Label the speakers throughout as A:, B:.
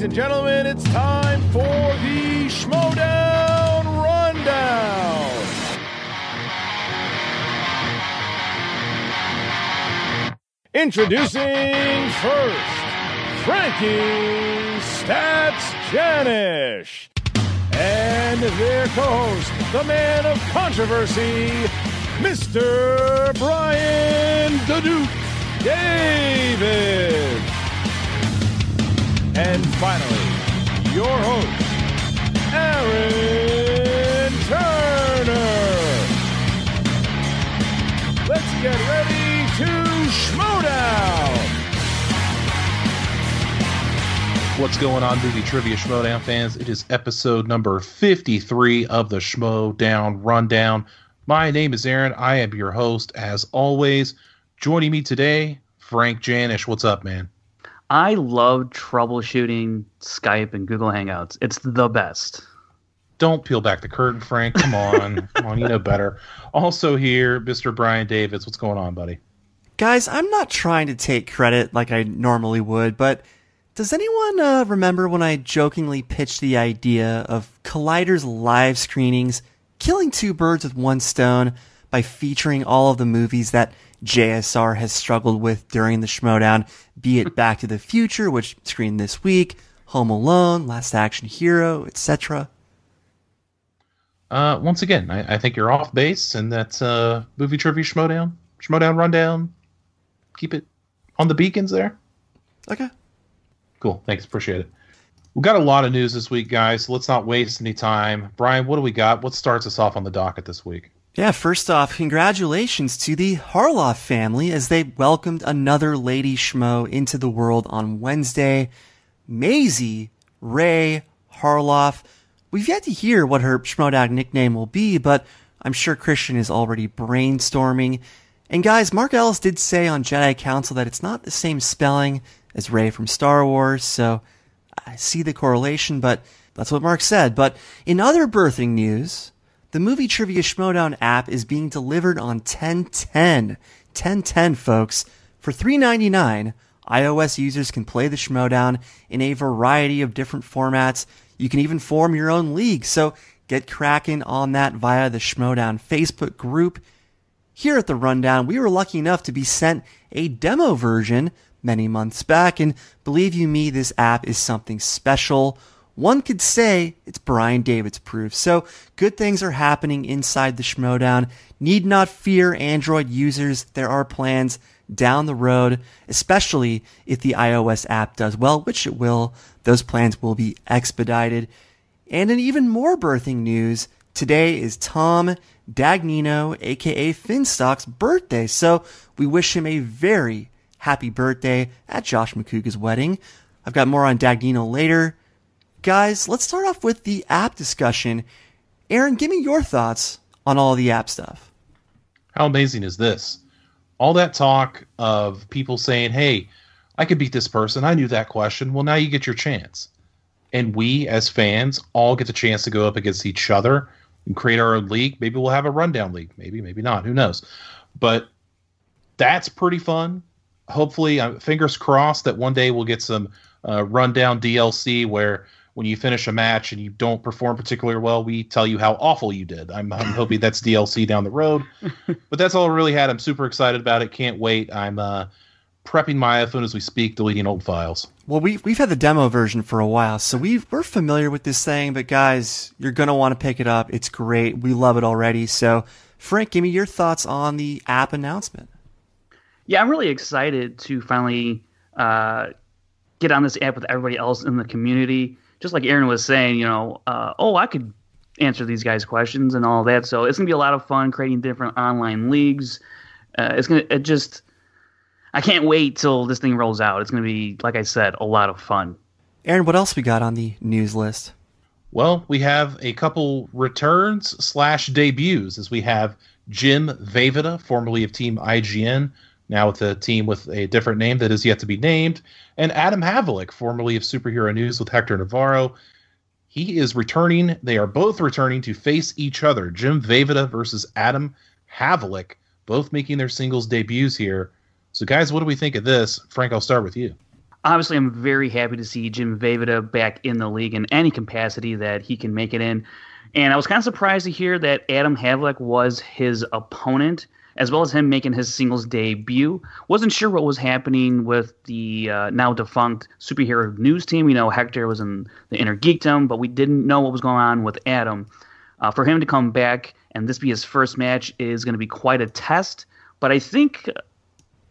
A: Ladies and gentlemen, it's time for the Schmoedown Rundown. Introducing first, Frankie Stats Janisch. And their co-host, the man of controversy, Mr. Bryan Davids. And finally, your host, Aaron Turner. Let's get ready to Schmoedown.
B: What's going on, Movie Trivia Schmoedown fans? It is episode number 53 of the Schmoedown Rundown. My name is Aaron. I am your host, as always. Joining me today, Frank Janisch. What's up, man?
C: I love troubleshooting Skype and Google Hangouts. It's the best.
B: Don't peel back the curtain, Frank. Come on. Come on, you know better. Also here, Mr. Brian Davids. What's going on, buddy?
D: Guys, I'm not trying to take credit like I normally would, but does anyone remember when I jokingly pitched the idea of Collider's live screenings killing two birds with one stone by featuring all of the movies that JSR has struggled with during the Schmoedown, be it Back to the Future, which screened this week, Home Alone, Last Action Hero, etc.?
B: Once again, I think you're off base, and that's Movie Trivia Schmoedown Rundown. Keep it on the beacons there.
D: Okay.
B: Cool. Thanks. Appreciate it. We've got a lot of news this week, guys, so let's not waste any time. Brian, what do we got? What starts us off on the docket this week?
D: Yeah, first off, congratulations to the Harloff family as they welcomed another Lady Schmo into the world on Wednesday. Maisie Ray Harloff. We've yet to hear what her Schmoedown nickname will be, but I'm sure Christian is already brainstorming. And guys, Mark Ellis did say on Jedi Council that it's not the same spelling as Rey from Star Wars, so I see the correlation, but that's what Mark said. But in other birthing news, the Movie Trivia Schmoedown app is being delivered on 10/10. 10/10, folks. For $3.99, iOS users can play the Schmoedown in a variety of different formats. You can even form your own league, so get cracking on that via the Schmoedown Facebook group. Here at the Rundown, we were lucky enough to be sent a demo version many months back, and believe you me, this app is something special. One could say it's Brian Davids proof. So good things are happening inside the Schmoedown. Need not fear, Android users. There are plans down the road, especially if the iOS app does well, which it will. Those plans will be expedited. And in even more birthing news, today is Tom Dagnino, aka Finstock's birthday. So we wish him a very happy birthday at Josh Macuga's wedding. I've got more on Dagnino later. Guys, let's start off with the app discussion. Aaron, give me your thoughts on all the app stuff.
B: How amazing is this? All that talk of people saying, hey, I could beat this person. I knew that question. Well, now you get your chance. And we, as fans, all get the chance to go up against each other and create our own league. Maybe we'll have a rundown league. Maybe not. Who knows? But that's pretty fun. Hopefully, fingers crossed that one day we'll get some rundown DLC where when you finish a match and you don't perform particularly well, we tell you how awful you did. I'm hoping that's DLC down the road. But that's all I really had. I'm super excited about it. Can't wait. I'm prepping my iPhone as we speak, deleting old files.
D: Well, we've had the demo version for a while, so we're familiar with this thing. But guys, you're going to want to pick it up. It's great. We love it already. So, Frank, give me your thoughts on the app announcement.
C: Yeah, I'm really excited to finally get on this app with everybody else in the community. Just like Aaron was saying, I could answer these guys' questions and all that. So it's going to be a lot of fun creating different online leagues. I can't wait till this thing rolls out. It's going to be, like I said, a lot of fun.
D: Aaron, what else we got on the news list?
B: Well, we have a couple returns/debuts as we have Jim Vavida, formerly of Team IGN, now with a team with a different name that is yet to be named, and Adam Havlicek, formerly of Superhero News with Hector Navarro. He is returning. They are both returning to face each other. Jim Vavida versus Adam Havlicek, both making their singles debuts here. So, guys, what do we think of this? Frank, I'll start with you.
C: Obviously, I'm very happy to see Jim Vejvoda back in the league in any capacity that he can make it in. And I was kind of surprised to hear that Adam Havlicek was his opponent, as well as him making his singles debut. Wasn't sure what was happening with the now defunct superhero news team. We know Hector was in the Inner Geekdom, but we didn't know what was going on with Adam. For him to come back and this be his first match is going to be quite a test. But I think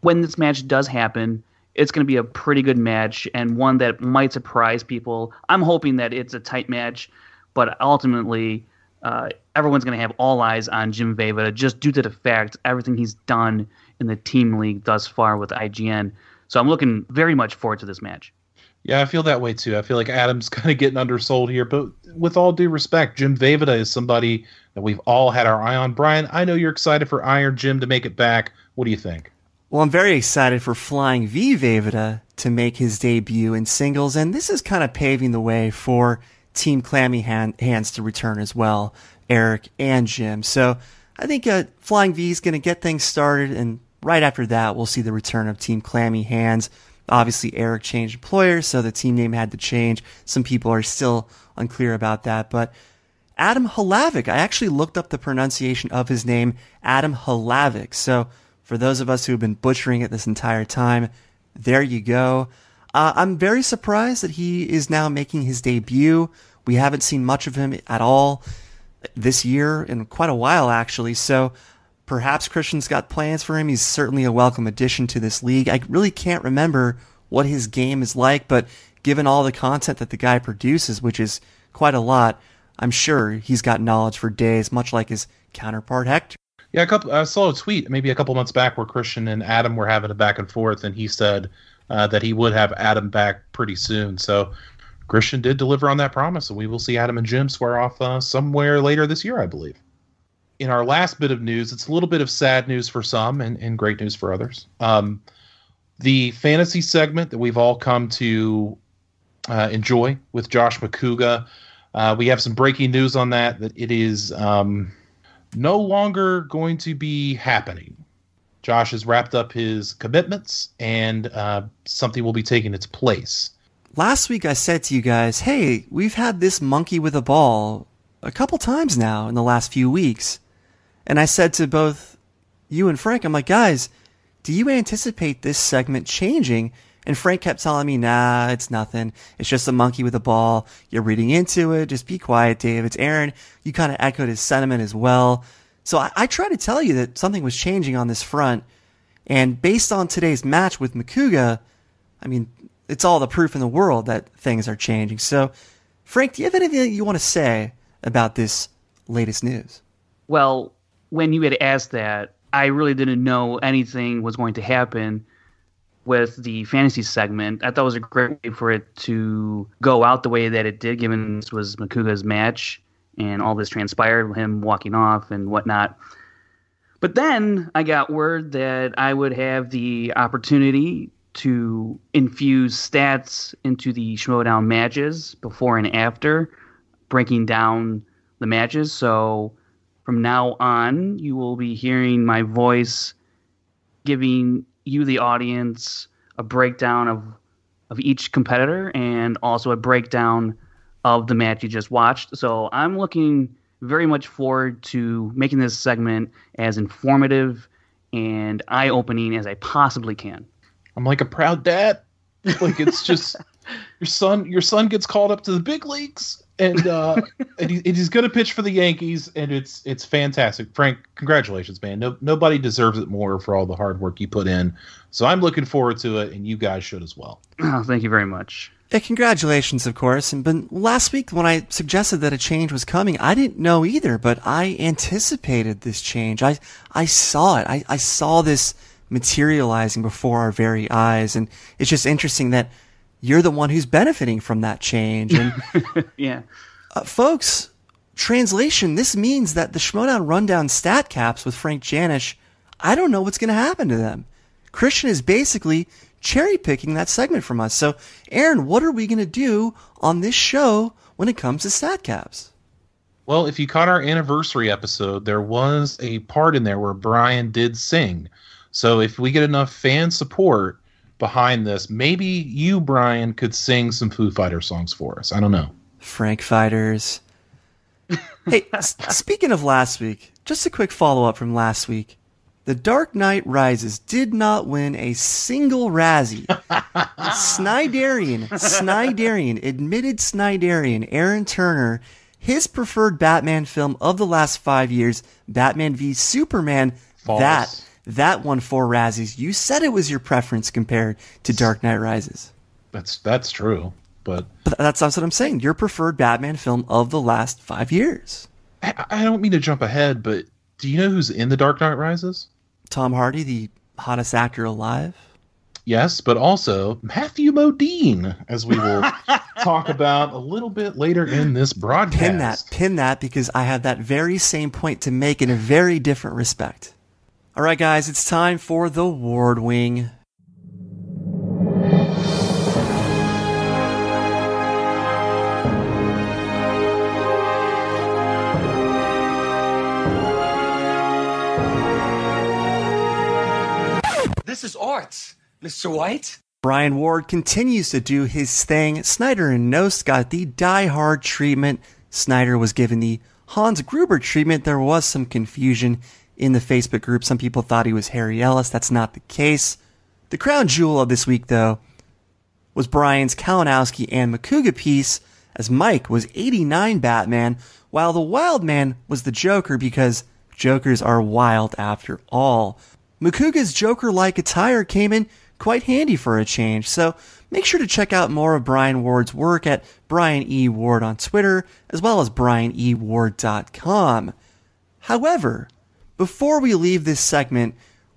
C: when this match does happen, it's going to be a pretty good match and one that might surprise people. I'm hoping that it's a tight match, but ultimately everyone's going to have all eyes on Jim Vejvoda just due to the fact everything he's done in the team league thus far with IGN. So I'm looking very much forward to this match.
B: Yeah, I feel that way too. I feel like Adam's kind of getting undersold here, but with all due respect, Jim Vejvoda is somebody that we've all had our eye on. Brian, I know you're excited for Iron Jim to make it back. What do you think?
D: Well, I'm very excited for Flying V Vejvoda to make his debut in singles, and this is kind of paving the way for Team Clammy Hands to return as well, Eric and Jim. So I think Flying V is going to get things started, and right after that, we'll see the return of Team Clammy Hands. Obviously, Eric changed employers, so the team name had to change. Some people are still unclear about that, but Adam Havlicek, I actually looked up the pronunciation of his name, Adam Havlicek. So for those of us who have been butchering it this entire time, there you go. I'm very surprised that he is now making his debut. We haven't seen much of him at all this year in quite a while, actually. So perhaps Christian's got plans for him. He's certainly a welcome addition to this league. I really can't remember what his game is like, but given all the content that the guy produces, which is quite a lot, I'm sure he's got knowledge for days, much like his counterpart Hector.
B: Yeah, I saw a tweet maybe a couple months back where Christian and Adam were having a back and forth, and he said that he would have Adam back pretty soon. So Christian did deliver on that promise, and we will see Adam and Jim square off somewhere later this year, I believe. In our last bit of news, it's a little bit of sad news for some and great news for others. The fantasy segment that we've all come to enjoy with Josh Macuga, we have some breaking news on that it is no longer going to be happening. Josh has wrapped up his commitments, and something will be taking its place.
D: Last week I said to you guys, hey, we've had this monkey with a ball a couple times now in the last few weeks. And I said to both you and Frank, I'm like, guys, do you anticipate this segment changing? And Frank kept telling me, nah, it's nothing. It's just a monkey with a ball. You're reading into it. Just be quiet, Dave. It's Aaron. You kind of echoed his sentiment as well. So I tried to tell you that something was changing on this front. And based on today's match with Macuga, I mean, it's all the proof in the world that things are changing. So, Frank, do you have anything you want to say about this latest news?
C: Well, when you had asked that, I really didn't know anything was going to happen with the fantasy segment. I thought it was a great way for it to go out the way that it did, given this was Macuga's match and all this transpired, him walking off and whatnot. But then I got word that I would have the opportunity to infuse stats into the Schmoedown matches before and after, breaking down the matches. So from now on, you will be hearing my voice giving you, the audience, a breakdown of each competitor and also a breakdown of the match you just watched. So I'm looking very much forward to making this segment as informative and eye-opening as I possibly can.
B: I'm like a proud dad. Like, it's just your son gets called up to the big leagues, and he's going to pitch for the Yankees, and it's fantastic. Frank, congratulations, man. Nobody deserves it more for all the hard work you put in. So I'm looking forward to it, and you guys should as well.
C: Oh, thank you very much.
D: Yeah, congratulations, of course. But last week when I suggested that a change was coming, I didn't know either, but I anticipated this change. I saw it. I saw this materializing before our very eyes, and it's just interesting that you're the one who's benefiting from that change. And
C: yeah.
D: Folks, translation, this means that the Schmoedown Rundown stat caps with Frank Janisch, I don't know what's going to happen to them. Christian is basically cherry-picking that segment from us. So, Aaron, what are we going to do on this show when it comes to stat caps?
B: Well, if you caught our anniversary episode, there was a part in there where Bryan did sing. So if we get enough fan support behind this. Maybe you, Brian, could sing some Foo Fighter songs for us. I don't know.
D: Frank Fighters. Hey, speaking of last week, just a quick follow-up from last week. The Dark Knight Rises did not win a single Razzie. admitted Sniderian, Aaron Turner, his preferred Batman film of the last 5 years, Batman v Superman,
B: False.
D: that won 4 Razzies. You said it was your preference compared to Dark Knight Rises.
B: That's true, but
D: that's what I'm saying. Your preferred Batman film of the last 5 years.
B: I don't mean to jump ahead, but do you know who's in The Dark Knight Rises?
D: Tom Hardy, the hottest actor alive.
B: Yes, but also Matthew Modine, as we will talk about a little bit later in this broadcast.
D: Pin that, because I have that very same point to make in a very different respect. All right, guys, it's time for the Ward Wing.
E: This is art, Mr. White.
D: Brian Ward continues to do his thing. Sneider and Knost got the die-hard treatment. Sneider was given the Hans Gruber treatment. There was some confusion in the Facebook group. Some people thought he was Harry Ellis. That's not the case. The crown jewel of this week, though, was Brian's Kalinowski and Macuga piece, as Mike was 89 Batman, while the Wild Man was the Joker, because Jokers are wild after all. Macuga's Joker-like attire came in quite handy for a change, so make sure to check out more of Brian Ward's work at Brian E. Ward on Twitter, as well as brianeward.com. However, before we leave this segment,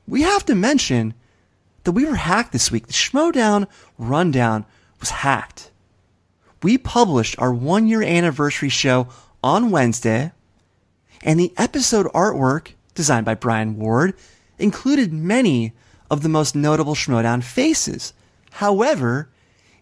D: we have to mention that we were hacked this week. The Schmoedown Rundown was hacked. We published our 1-year anniversary show on Wednesday, and the episode artwork, designed by Brian Ward, included many of the most notable Schmoedown faces. However,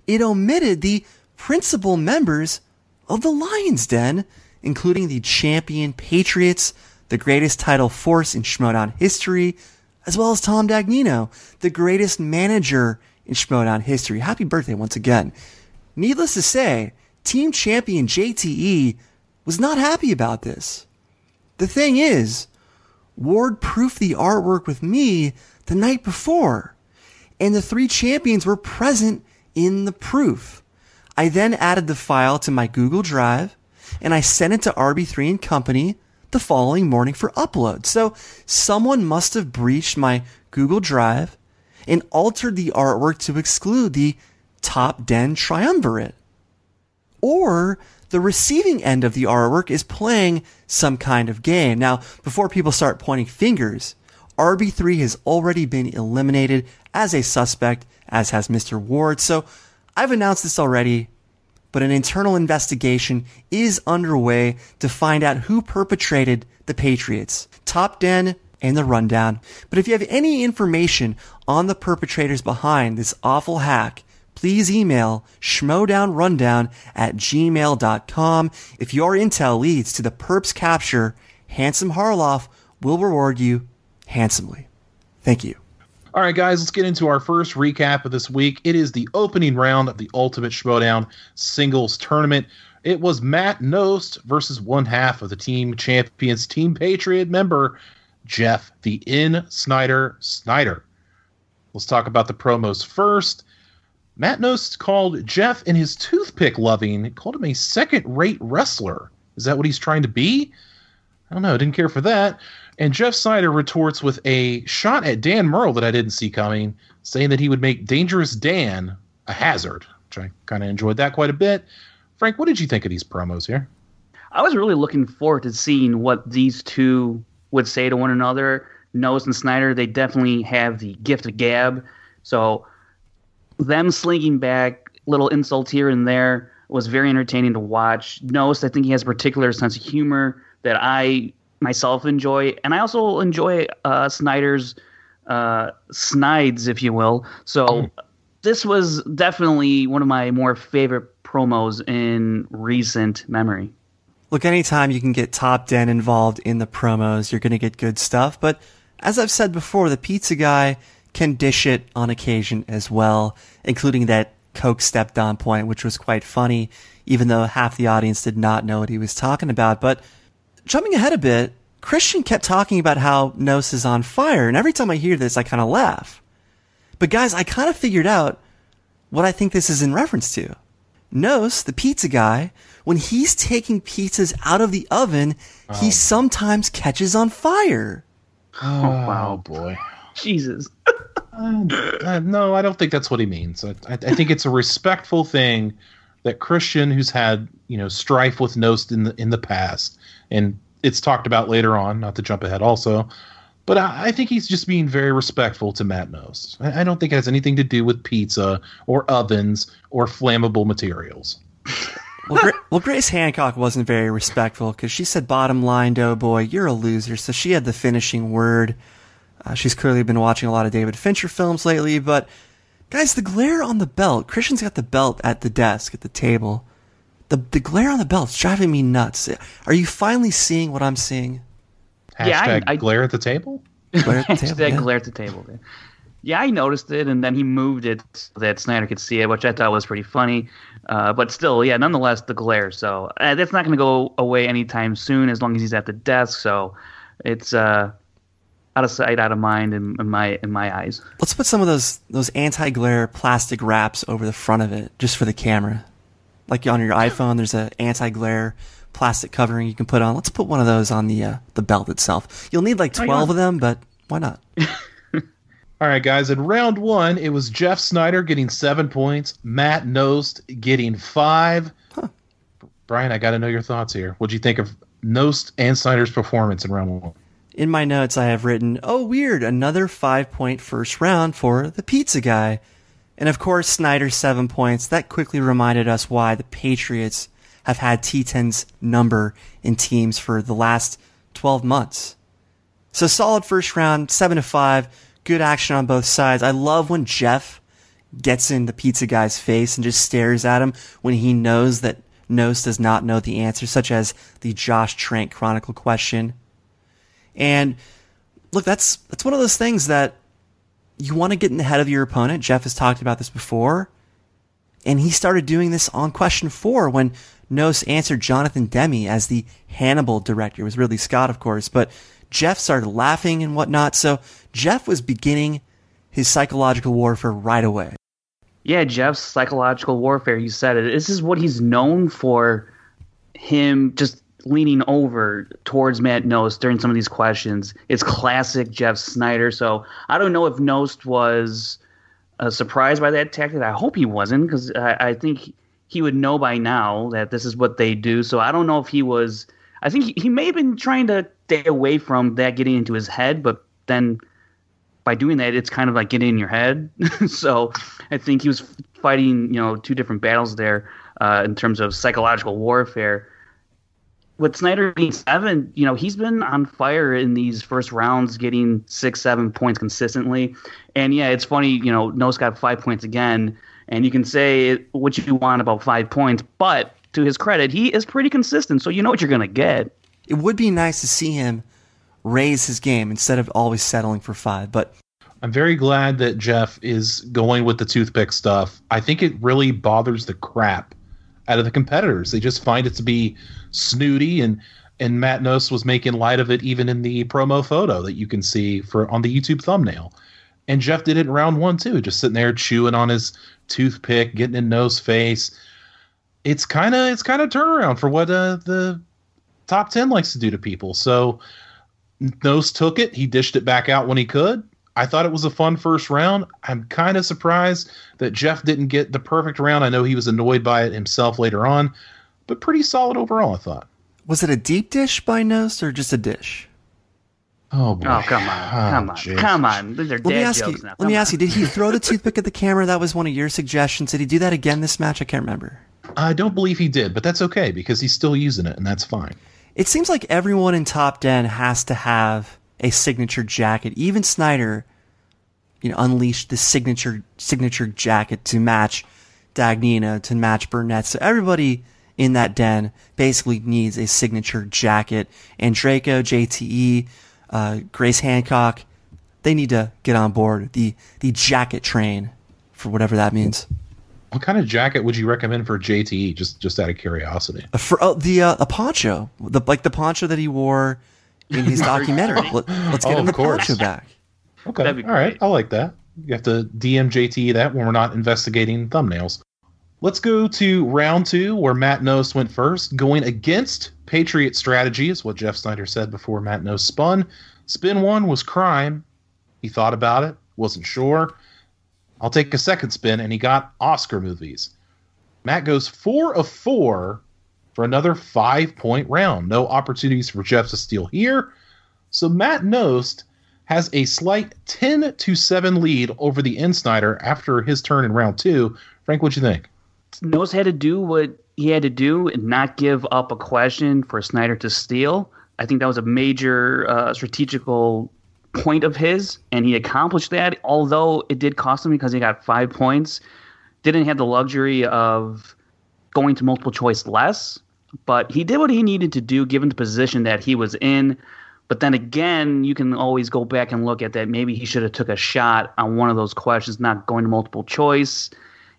D: it omitted the principal members of the Lion's Den, including the champion Patriots, the greatest title force in Schmoedown history, as well as Tom Dagnino, the greatest manager in Schmoedown history. Happy birthday once again. Needless to say, team champion JTE was not happy about this. The thing is, Ward proofed the artwork with me the night before, and the 3 champions were present in the proof. I then added the file to my Google Drive, and I sent it to RB3 and Company the following morning for upload. So someone must have breached my Google Drive and altered the artwork to exclude the Top Den Triumvirate. Or the receiving end of the artwork is playing some kind of game. Now, before people start pointing fingers, RB3 has already been eliminated as a suspect, as has Mr. Ward. So I've announced this already, but an internal investigation is underway to find out who perpetrated the Patriots, Top Den, and the Rundown. But if you have any information on the perpetrators behind this awful hack, please email schmoedownrundown@gmail.com. If your intel leads to the perp's capture, Handsome Harloff will reward you handsomely. Thank you.
B: All right, guys, let's get into our first recap of this week. It is the opening round of the Ultimate Schmoedown Singles Tournament. It was Matt Knost versus one half of the team champions, Team Patriot member Jeff the Sneider Sneider. Let's talk about the promos first. Matt Knost called Jeff in his toothpick loving, called him a second-rate wrestler. Is that what he's trying to be? I don't know. I didn't care for that. And Jeff Sneider retorts with a shot at Dan Murrell that I didn't see coming, saying that he would make Dangerous Dan a hazard, which I kind of enjoyed that quite a bit. Frank, what did you think of these promos here?
C: I was really looking forward to seeing what these two would say to one another. Knost and Sneider, they definitely have the gift of gab. So them slinging back little insults here and there was very entertaining to watch. Knost, I think he has a particular sense of humor that I myself enjoy, and I also enjoy Snyder's snides, if you will. So this was definitely one of my more favorite promos in recent memory.
D: Look, anytime you can get Top Den involved in the promos, you're going to get good stuff. But as I've said before, the pizza guy can dish it on occasion as well, including that Coke stepped on point, which was quite funny, even though half the audience did not know what he was talking about. But jumping ahead a bit, Christian kept talking about how Knost is on fire, and every time I hear this, I kind of laugh. But guys, I kind of figured out what I think this is in reference to. Knost, the pizza guy, when he's taking pizzas out of the oven, he sometimes catches on fire.
B: Oh, wow, boy.
C: Jesus.
B: No, I don't think that's what he means. I think it's a respectful thing that Christian, who's had strife with Knost in the past, and it's talked about later on, not to jump ahead also, but I think he's just being very respectful to Matt Knost. I don't think it has anything to do with pizza or ovens or flammable materials.
D: Well, Grace Hancock wasn't very respectful because she said, "Bottom line, Doughboy, you're a loser." So she had the finishing word. She's clearly been watching a lot of David Fincher films lately. But guys, the glare on the belt. Christian's got the belt at the desk, at the table. The glare on the belt's driving me nuts. Are you finally seeing what I'm seeing?
B: Hashtag glare at the table?
D: Glare at the table,
C: Hashtag
D: yeah.
C: glare at the table. Yeah, I noticed it, and then he moved it so that Sneider could see it, which I thought was pretty funny. But still, yeah, nonetheless, the glare. So that's not going to go away anytime soon as long as he's at the desk. So it's out of sight, out of mind in my eyes.
D: Let's put some of those anti-glare plastic wraps over the front of it just for the camera. Like on your iPhone, there's an anti-glare plastic covering you can put on. Let's put one of those on the belt itself. You'll need like 12 of them, but why not?
B: All right, guys. In round one, it was Jeff Sneider getting 7 points, Matt Knost getting 5.
D: Huh.
B: Brian, I got to know your thoughts here. What'd you think of Knost and Sneider's performance in round one?
D: In my notes, I have written, "Oh, weird, another 5-point first round for the pizza guy." And of course, Snyder's 7 points. That quickly reminded us why the Patriots have had T10's number in teams for the last 12 months. So solid first round, 7-5. Good action on both sides. I love when Jeff gets in the pizza guy's face and just stares at him when he knows that Knost does not know the answer, such as the Josh Trank Chronicle question. And look, that's one of those things that you want to get in the head of your opponent. Jeff has talked about this before. And he started doing this on question 4 when Knost answered Jonathan Demme as the Hannibal director. It was Ridley Scott, of course, but Jeff started laughing and whatnot. So Jeff was beginning his psychological warfare right away.
C: Yeah, Jeff's psychological warfare, you said it. This is what he's known for, him just leaning over towards Matt Knost during some of these questions. It's classic Jeff Sneider. So I don't know if Knost was surprised by that tactic. I hope he wasn't, because I think he would know by now that this is what they do. So I don't know if he was. I think he may have been trying to stay away from that getting into his head, but then by doing that, it's kind of like getting in your head. So I think he was fighting, two different battles there in terms of psychological warfare. With Sneider being 7, he's been on fire in these first rounds, getting 6-7 points consistently. And yeah, it's funny, Knost got 5 points again, and you can say what you want about 5 points, but to his credit, he is pretty consistent, so you know what you're going to get.
D: It would be nice to see him raise his game instead of always settling for 5, but
B: I'm very glad that Jeff is going with the toothpick stuff. I think it really bothers the crap out of the competitors. They just find it to be snooty, and Matt Knost was making light of it even in the promo photo that you can see on the YouTube thumbnail. And Jeff did it in round 1 too, just sitting there chewing on his toothpick, getting in Knost's face. It's kind of turnaround for what the top 10 likes to do to people. So Knost took it. He dished it back out when he could. I thought it was a fun first round. I'm kind of surprised that Jeff didn't get the perfect round. I know he was annoyed by it himself later on, but pretty solid overall, I thought.
D: Was it a deep dish by Knost or just a dish?
B: Oh, boy.
C: Oh, come on. These are dad jokes now.
D: Let me ask you, did he throw the toothpick at the camera? That was one of your suggestions. Did he do that again this match? I can't remember.
B: I don't believe he did, but that's okay because he's still using it, and that's fine.
D: It seems like everyone in Top 10 has to have a signature jacket. Even Sneider, unleashed the signature jacket to match Dagnino, to match Burnett. So everybody in that den basically needs a signature jacket. And Draco, JTE, Grace Hancock, they need to get on board the jacket train, for whatever that means.
B: What kind of jacket would you recommend for JTE? Just out of curiosity.
D: A poncho, the poncho that he wore in his documentary. Let's get him the poncho back.
B: Okay, all right, I like that. You have to DM JTE that when we're not investigating thumbnails. Let's go to round 2, where Matt Knost went first, going against Patriot strategy, is what Jeff Sneider said before Matt Knost spun. Spin 1 was crime. He thought about it, wasn't sure. I'll take a second spin, and he got Oscar movies. Matt goes 4 of 4 for another 5-point round. No opportunities for Jeff to steal here. So Matt Knost has a slight 10-7 lead over the Sneider after his turn in round 2. Frank, what'd you think?
C: Knost had to do what he had to do and not give up a question for Sneider to steal. I think that was a major strategical point of his, and he accomplished that, although it did cost him because he got 5 points. Didn't have the luxury of going to multiple choice less, but he did what he needed to do given the position that he was in. But then again, you can always go back and look at that. Maybe he should have took a shot on one of those questions, not going to multiple choice,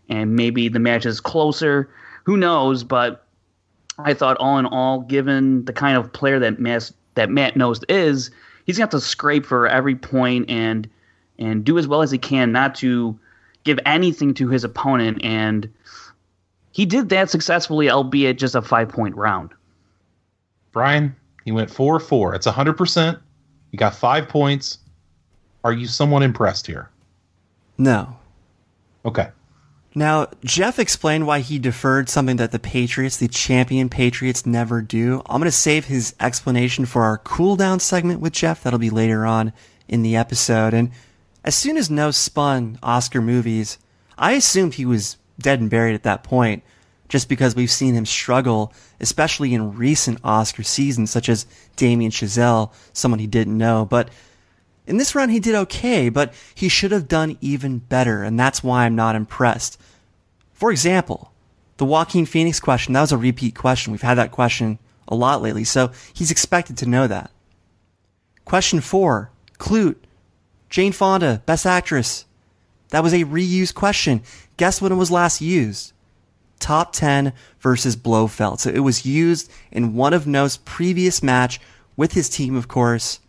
C: and maybe the match is closer. Who knows? But I thought all in all, given the kind of player that Matt Knost is, he's going to have to scrape for every point and do as well as he can not to give anything to his opponent. And he did that successfully, albeit just a 5-point round.
B: Brian, he went 4-4. It's 100%. He got 5 points. Are you somewhat impressed here?
D: No.
B: Okay.
D: Now, Jeff explained why he deferred something that the Patriots, the champion Patriots, never do. I'm going to save his explanation for our Cooldown segment with Jeff. That'll be later on in the episode. And as soon as Knost spun Oscar movies, I assumed he was dead and buried at that point, just because we've seen him struggle, especially in recent Oscar seasons, such as Damien Chazelle, someone he didn't know. But in this round, he did okay, but he should have done even better, and that's why I'm not impressed. For example, the Joaquin Phoenix question, that was a repeat question. We've had that question a lot lately, so he's expected to know that. Question 4, Clute, Jane Fonda, Best Actress. That was a reused question. Guess when it was last used? Top 10 versus Blofeld. So it was used in one of Knost's previous match with his team, of course.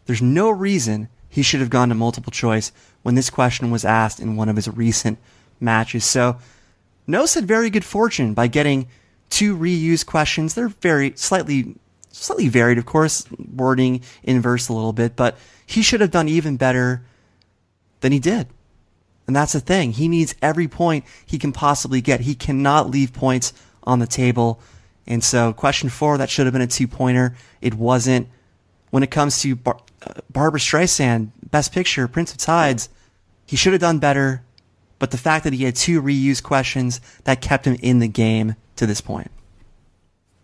D: There's no reason he should have gone to multiple choice when this question was asked in one of his recent matches. So Knost had very good fortune by getting 2 reused questions. They're very slightly varied, of course, wording inverse a little bit, but he should have done even better than he did. And that's the thing. He needs every point he can possibly get. He cannot leave points on the table. And so question 4, that should have been a 2-pointer. It wasn't. When it comes to Barbra Streisand, Best Picture, Prince of Tides, he should have done better. But the fact that he had 2 reused questions, that kept him in the game to this point.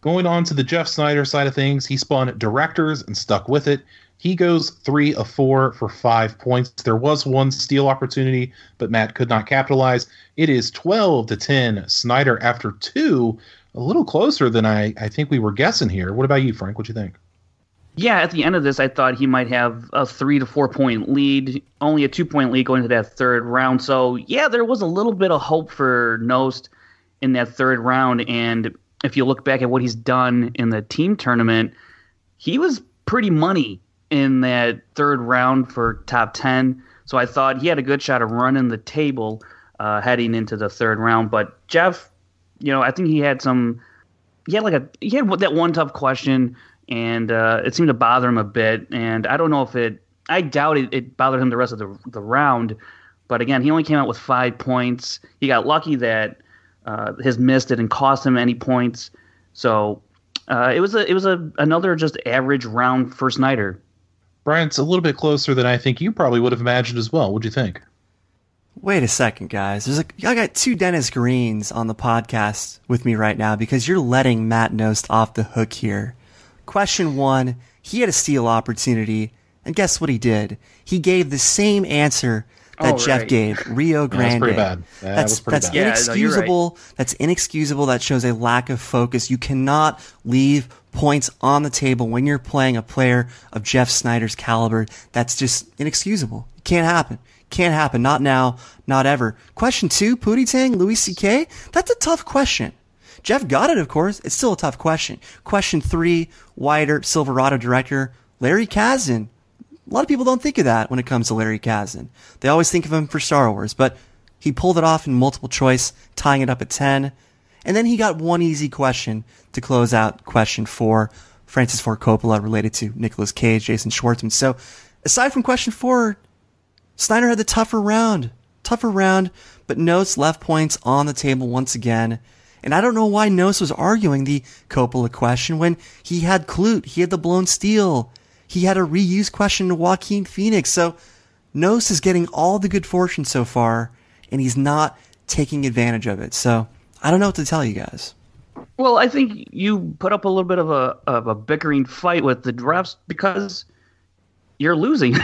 B: Going on to the Jeff Sneider side of things, he spun directors and stuck with it. He goes 3 of 4 for 5 points. There was one steal opportunity, but Matt could not capitalize. It is 12-10 Sneider after 2. A little closer than I think we were guessing here. What about you, Frank? What do you think?
C: Yeah, at the end of this, I thought he might have a 3 to 4 point lead, only a 2-point lead going into that third round. So, yeah, there was a little bit of hope for Knost in that third round. And if you look back at what he's done in the team tournament, he was pretty money in that third round for top 10. So I thought he had a good shot of running the table heading into the third round. But Jeff, I think he had that one tough question, and it seemed to bother him a bit. And I don't know if I doubt it bothered him the rest of the round. But again, he only came out with 5 points. He got lucky that his miss didn't cost him any points. So it was another just average round for Sneider.
B: Brian, it's a little bit closer than I think you probably would have imagined as well. What'd you think?
D: Wait a second, guys. I got 2 Dennis Greens on the podcast with me right now because you're letting Matt Knost off the hook here. Question 1, he had a steal opportunity, and guess what he did? He gave the same answer that Jeff gave. Rio Grande.
B: That's pretty bad. That's
D: bad. Inexcusable. That's inexcusable. That shows a lack of focus. You cannot leave points on the table when you're playing a player of Jeff Sneider's caliber. That's just inexcusable. It can't happen. Can't happen. Not now. Not ever. Question 2, Pootie Tang, Louis C.K. That's a tough question. Jeff got it, of course. It's still a tough question. Question 3, Wider Silverado director, Larry Kasdan. A lot of people don't think of that when it comes to Larry Kasdan. They always think of him for Star Wars, but he pulled it off in multiple choice, tying it up at 10. And then he got one easy question to close out question 4, Francis Ford Coppola, related to Nicolas Cage, Jason Schwartzman. So aside from question 4, Sneider had the tougher round, but Knost left points on the table once again. And I don't know why Knost was arguing the Coppola question when he had Clute, he had the blown steel, he had a reuse question to Joaquin Phoenix. So Knost is getting all the good fortune so far, and he's not taking advantage of it. So I don't know what to tell you guys.
C: Well, I think you put up a little bit of a bickering fight with the refs because you're losing,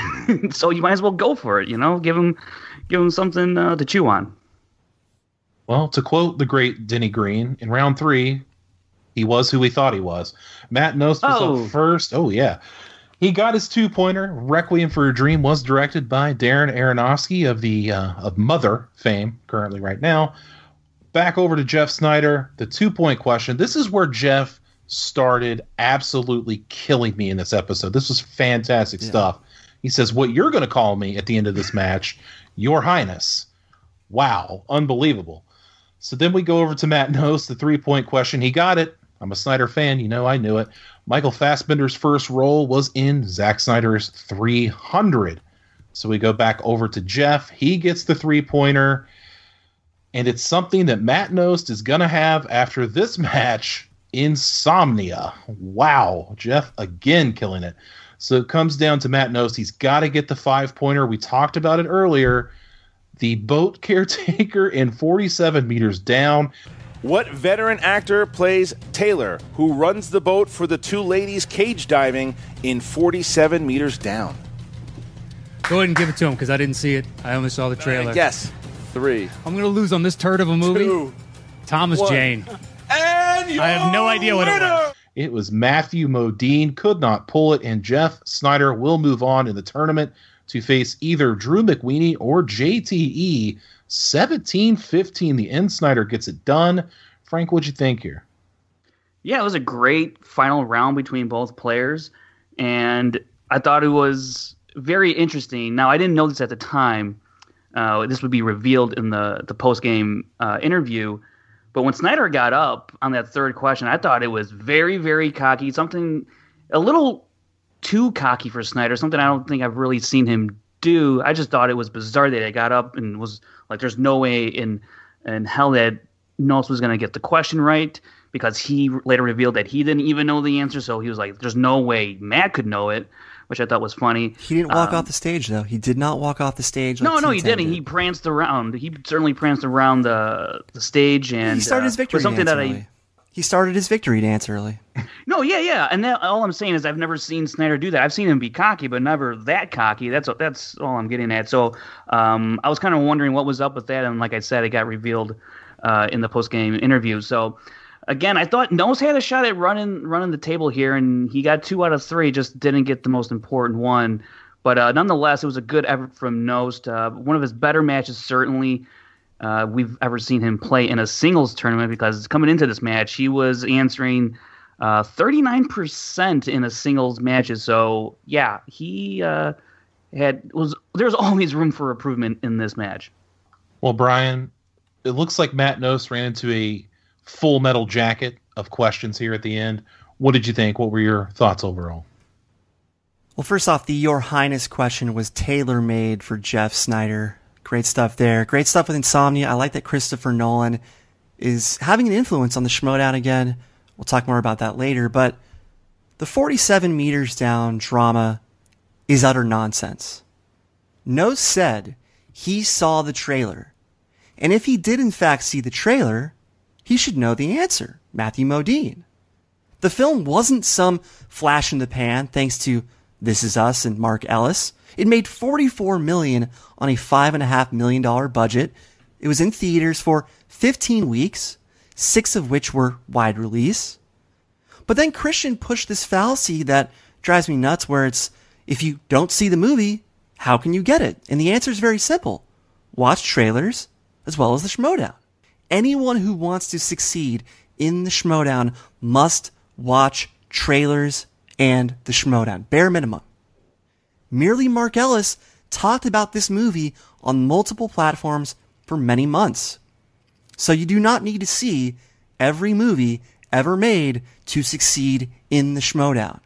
C: so you might as well go for it. Give him something to chew on.
B: Well, to quote the great Denny Green, in round 3, he was who he thought he was. Matt Knost was up first. Oh yeah. He got his 2-pointer. Requiem for a Dream was directed by Darren Aronofsky of Mother fame, currently right now. Back over to Jeff Sneider, the 2-point question. This is where Jeff started absolutely killing me in this episode. This was fantastic stuff. He says, what you're going to call me at the end of this match, Your Highness. Wow, unbelievable. So then we go over to Matt Knost, the 3-point question. He got it. I'm a Sneider fan. I knew it. Michael Fassbender's first role was in Zack Snyder's 300. So we go back over to Jeff. He gets the 3-pointer. And it's something that Matt Knost is going to have after this match, insomnia. Wow. Jeff again killing it. So it comes down to Matt Knost. He's got to get the 5-pointer. We talked about it earlier. The boat caretaker in 47 meters down.
A: What veteran actor plays Taylor, who runs the boat for the 2 ladies cage diving in 47 meters down?
F: Go ahead and give it to him because I didn't see it. I only saw the trailer.
A: Yes. 3.
F: I'm going to lose on this turd of a movie.
A: 2.
F: Thomas
A: 1.
F: Jane.
A: And
F: I have no idea what it was.
B: It was Matthew Modine. Could not pull it, and Jeff Sneider will move on in the tournament to face either Drew McWeeny or JTE. 17-15. The end Sneider gets it done. Frank, what'd you think here?
C: Yeah, it was a great final round between both players, and I thought it was very interesting. Now, I didn't know this at the time. This would be revealed in the post-game interview. But when Sneider got up on that third question, I thought it was very, very cocky, something a little too cocky for Sneider, something I don't think I've really seen him do. I just thought it was bizarre that he got up and was like, there's no way in hell that Knost was going to get the question right, because he later revealed that he didn't even know the answer. So he was like, there's no way Matt could know it, which I thought was funny.
D: He didn't walk off the stage, though. He did not walk off the stage. Like
C: no, he didn't. He pranced around. He certainly pranced around the stage. And
D: he started his victory dance early. He started his victory dance early.
C: No, yeah. And all I'm saying is I've never seen Sneider do that. I've seen him be cocky, but never that cocky. That's all I'm getting at. So I was kind of wondering what was up with that. And like I said, it got revealed in the post-game interview. So again, I thought Knost had a shot at running the table here, and he got 2 out of 3, just didn't get the most important one. But nonetheless, it was a good effort from Knost. One of his better matches, certainly, we've ever seen him play in a singles tournament, because coming into this match, he was answering 39% in a singles matches. So, yeah, he there's always room for improvement in this match.
B: Well, Brian, it looks like Matt Knost ran into a full metal jacket of questions here at the end. What did you think? What were your thoughts overall?
D: Well, first off, the Your Highness question was tailor-made for Jeff Sneider. Great stuff there. Great stuff with Insomnia. I like that Christopher Nolan is having an influence on the Schmoedown again. We'll talk more about that later, but the 47 meters down drama is utter nonsense. Knost said he saw the trailer, and if he did in fact see the trailer, he should know the answer. Matthew Modine. The film wasn't some flash in the pan thanks to This Is Us and Mark Ellis. It made $44 million on a $5.5 million budget. It was in theaters for 15 weeks, 6 of which were wide release. But then Christian pushed this fallacy that drives me nuts, where it's, if you don't see the movie, how can you get it? And the answer is very simple. Watch trailers as well as the Schmoedown. Anyone who wants to succeed in the Schmoedown must watch trailers and the Schmoedown, bare minimum. Merely Mark Ellis talked about this movie on multiple platforms for many months. So you do not need to see every movie ever made to succeed in the Schmoedown.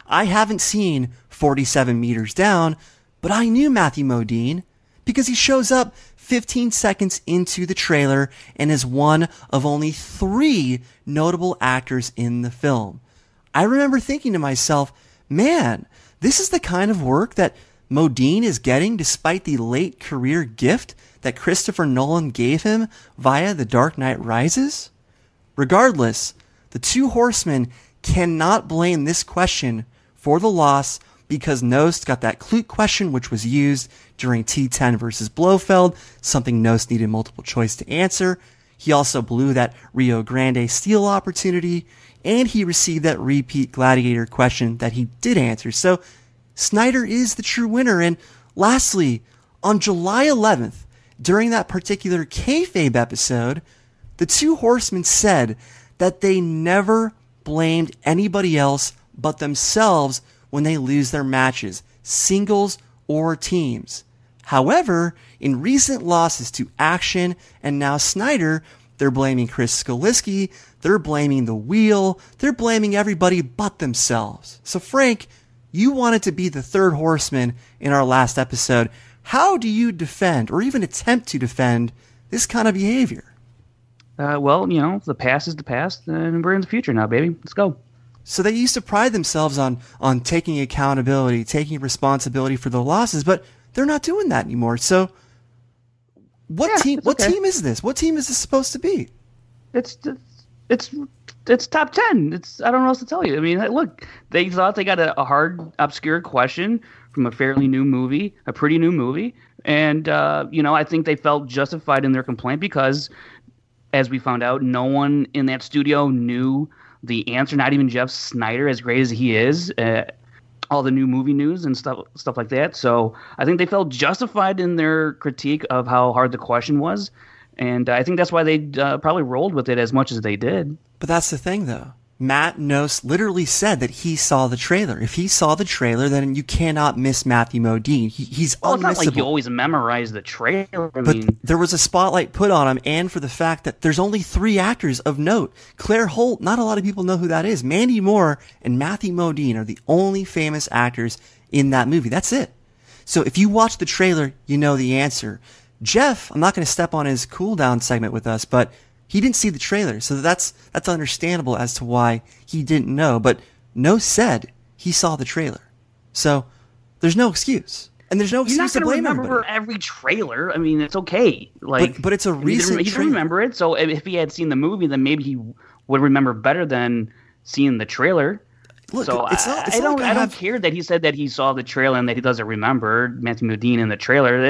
D: I haven't seen 47 Meters Down, but I knew Matthew Modine because he shows up 15 seconds into the trailer and is one of only 3 notable actors in the film. I remember thinking to myself, man, this is the kind of work that Modine is getting despite the late career gift that Christopher Nolan gave him via The Dark Knight Rises? Regardless, the two horsemen cannot blame this question for the loss because Knost got that Clute question, which was used during T10 versus Blofeld, something Knost needed multiple choice to answer. He also blew that Rio Grande Steel opportunity, and he received that repeat Gladiator question that he did answer. So Sneider is the true winner. And lastly, on July 11th, during that particular kayfabe episode, the two horsemen said that they never blamed anybody else but themselves when they lose their matches, singles or teams. However, in recent losses to Action and now Sneider, they're blaming Chris Skaliski, they're blaming the wheel, they're blaming everybody but themselves. So Frank, you wanted to be the third horseman in our last episode. How do you defend, or even attempt to defend, this kind of behavior?
C: Well, you know, the past is the past, and we're in the future now, baby. Let's go.
D: So they used to pride themselves on taking accountability, taking responsibility for the losses, but they're not doing that anymore. So what team is this? What team is this supposed to be?
C: It's top 10. I don't know what else to tell you. I mean, look, they thought they got a hard, obscure question from a fairly new movie, a pretty new movie. And, I think they felt justified in their complaint because, as we found out, no one in that studio knew the answer, not even Jeff Sneider, as great as he is, all the new movie news and stuff like that. So I think they felt justified in their critique of how hard the question was. And I think that's why they probably rolled with it as much as they did.
D: But that's the thing, though. Matt Knost literally said that he saw the trailer. If he saw the trailer, then you cannot miss Matthew Modine. He's unmissable.
C: It's not like you always memorize the trailer.
D: But there was a spotlight put on him, and for the fact that there's only 3 actors of note. Claire Holt, not a lot of people know who that is. Mandy Moore and Matthew Modine are the only famous actors in that movie. That's it. So if you watch the trailer, you know the answer. Jeff, I'm not going to step on his Cooldown segment with us, but he didn't see the trailer, so that's understandable as to why he didn't know. But Knost said he saw the trailer, so there's no excuse, and there's no excuse to blame everybody.
C: You're not going to remember every trailer. I mean, it's okay.
D: But it's a recent
C: he didn't remember it, so if he had seen the movie, then maybe he would remember better than seeing the trailer.
D: Look,
C: so I don't care that he said that he saw the trailer and that he doesn't remember Matthew Modine in the trailer.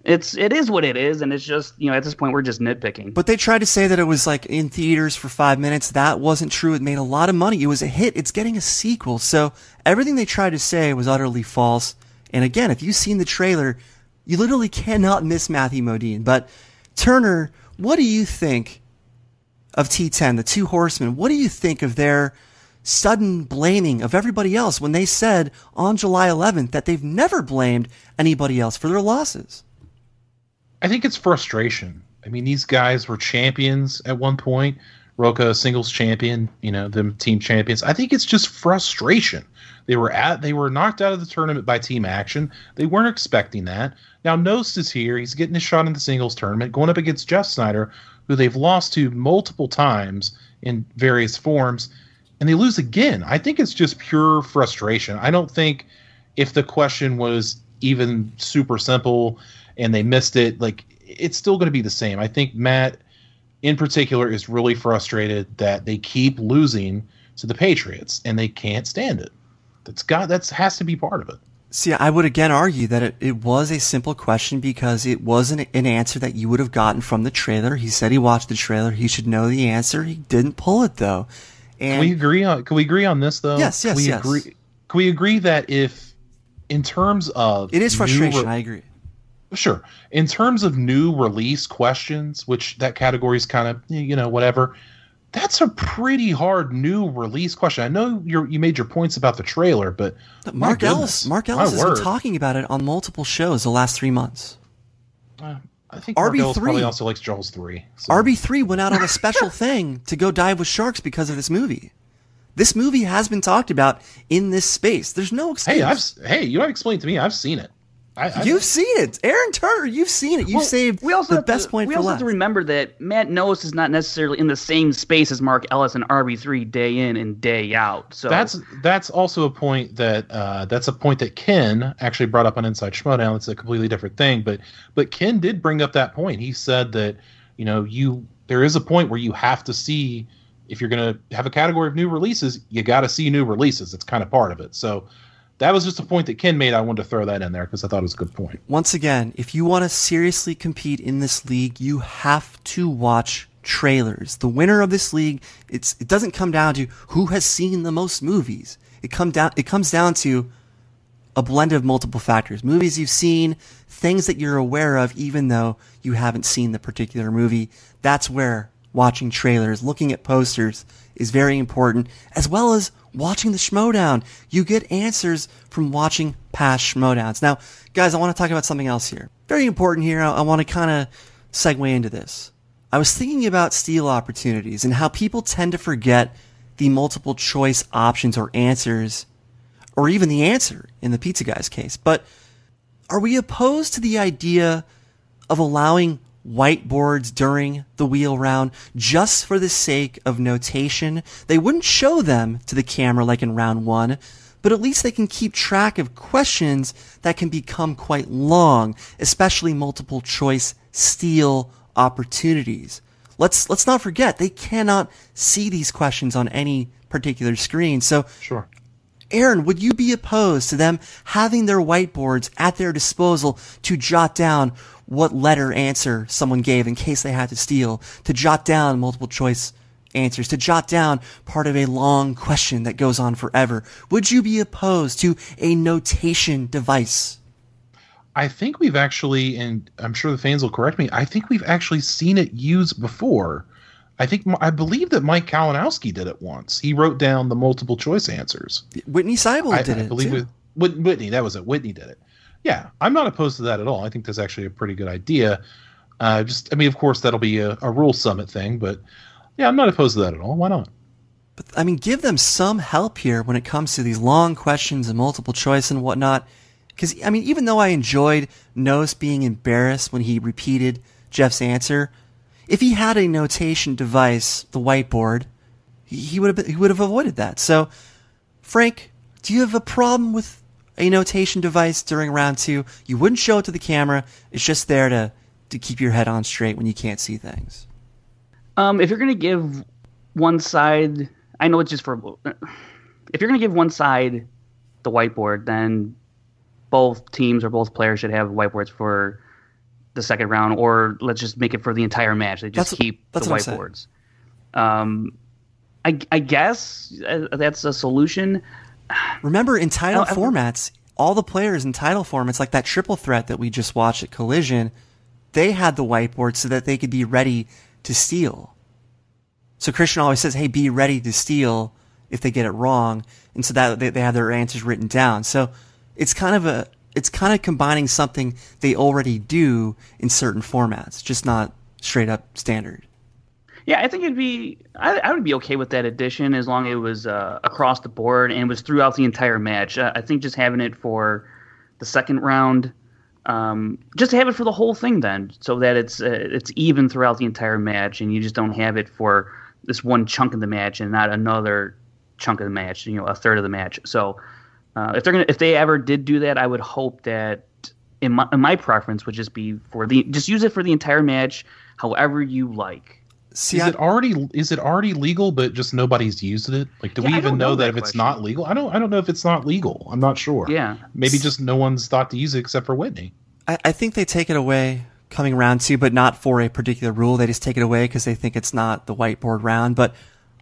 C: It is what it is, and it's just, at this point we're just nitpicking.
D: But they tried to say that it was like in theaters for 5 minutes. That wasn't true. It made a lot of money. It was a hit. It's getting a sequel. So everything they tried to say was utterly false. And again, if you've seen the trailer, you literally cannot miss Matthew Modine. But Turner, what do you think of T10, the two horsemen? What do you think of their sudden blaming of everybody else when they said on July 11th that they've never blamed anybody else for their losses?
B: I think it's frustration. I mean, these guys were champions at one point. Roca, singles champion, them team champions. I think it's just frustration. They were knocked out of the tournament by Team Action. They weren't expecting that. Now Knost is here. He's getting his shot in the singles tournament, going up against Jeff Sneider, who they've lost to multiple times in various forms, and they lose again. I think it's just pure frustration. I don't think if the question was even super simple and they missed it, it's still going to be the same. I think Matt, in particular, is really frustrated that they keep losing to the Patriots, and they can't stand it. That has to be part of it.
D: See, I would again argue that it was a simple question because it wasn't an answer that you would have gotten from the trailer. He said he watched the trailer. He should know the answer. He didn't pull it, though. And
B: Can we agree on this, though?
D: Yes.
B: Can we agree that if, in terms of...
D: It is frustration, I agree.
B: Sure. In terms of new release questions, which that category is kind of, whatever, that's a pretty hard new release question. I know you made your points about the trailer, but
D: Mark Ellis has been talking about it on multiple shows the last 3 months.
B: I think Mark Ellis probably also likes Jaws 3. So.
D: RB3 went out on a special thing to go dive with sharks because of this movie. This movie has been talked about in this space. There's no excuse.
B: Hey, you don't explain to me. I've seen it.
D: You've seen it. Aaron Turner, you've seen it. You've saved the best point for last.
C: We also have to remember that Matt Knost is not necessarily in the same space as Mark Ellis and RB3 day in and day out. So
B: that's also a point that Ken actually brought up on Inside Schmoedown. It's a completely different thing, but Ken did bring up that point. He said that there is a point where you have to see, if you're going to have a category of new releases, you got to see new releases. It's kind of part of it. So that was just a point that Ken made. I wanted to throw that in there because I thought it was a good point.
D: Once again, if you want to seriously compete in this league, you have to watch trailers. The winner of this league, it doesn't come down to who has seen the most movies. It comes down to a blend of multiple factors. Movies you've seen, things that you're aware of even though you haven't seen the particular movie. That's where watching trailers, looking at posters is very important, as well as watching the Schmoedown. You get answers from watching past Schmoedowns. Now, guys, I want to talk about something else here. Very important here. I want to kind of segue into this. I was thinking about steal opportunities and how people tend to forget the multiple choice options or answers, or even the answer in the pizza guy's case. But are we opposed to the idea of allowing whiteboards during the wheel round just for the sake of notation? They wouldn't show them to the camera like in round one, but at least they can keep track of questions that can become quite long, especially multiple choice steal opportunities. Let's not forget, they cannot see these questions on any particular screen. So
B: sure.
D: Aaron, would you be opposed to them having their whiteboards at their disposal to jot down what letter answer someone gave in case they had to steal, to jot down multiple choice answers, to jot down part of a long question that goes on forever? Would you be opposed to a notation device?
B: I think we've actually, and I'm sure the fans will correct me, I think we've actually seen it used before. I believe that Mike Kalinowski did it once. He wrote down the multiple choice answers.
D: Whitney Seibold did it. I believe
B: Whitney, that was it. Whitney did it. Yeah, I'm not opposed to that at all. I think that's actually a pretty good idea. Of course, that'll be a Rule Summit thing, but yeah, I'm not opposed to that at all. Why not?
D: But give them some help here when it comes to these long questions and multiple choice and whatnot. Because, even though I enjoyed Knost being embarrassed when he repeated Jeff's answer, if he had a notation device, the whiteboard, he would have avoided that. So, Frank, do you have a problem with a notation device during round two? You wouldn't show it to the camera. It's just there to keep your head on straight when you can't see things.
C: If you're going to give one side, I know it's just for, if you're going to give one side the whiteboard, then both teams or both players should have whiteboards for the second round, or let's just make it for the entire match. They just keep the whiteboards. I guess that's a solution.
D: Remember, in title formats, all the players in title formats, like that triple threat that we just watched at Collision, they had the whiteboard so that they could be ready to steal. So Christian always says, hey, be ready to steal if they get it wrong, and so that they have their answers written down. So it's kind of combining something they already do in certain formats, just not straight up standard.
C: Yeah, I think I would be okay with that addition as long as it was across the board and was throughout the entire match. I think just having it for the second round, just have it for the whole thing then, so that it's even throughout the entire match, and you just don't have it for this one chunk of the match and not another chunk of the match, a third of the match. So if they ever did do that, I would hope that in my preference would just be just use it for the entire match, however you like.
B: is it already legal, but just nobody's used it? Like, do we even know that if it's not legal? I don't know if it's not legal. I'm not sure.
C: Yeah.
B: Maybe just no one's thought to use it except for Whitney.
D: I think they take it away coming round 2, but not for a particular rule. They just take it away because they think it's not the whiteboard round. But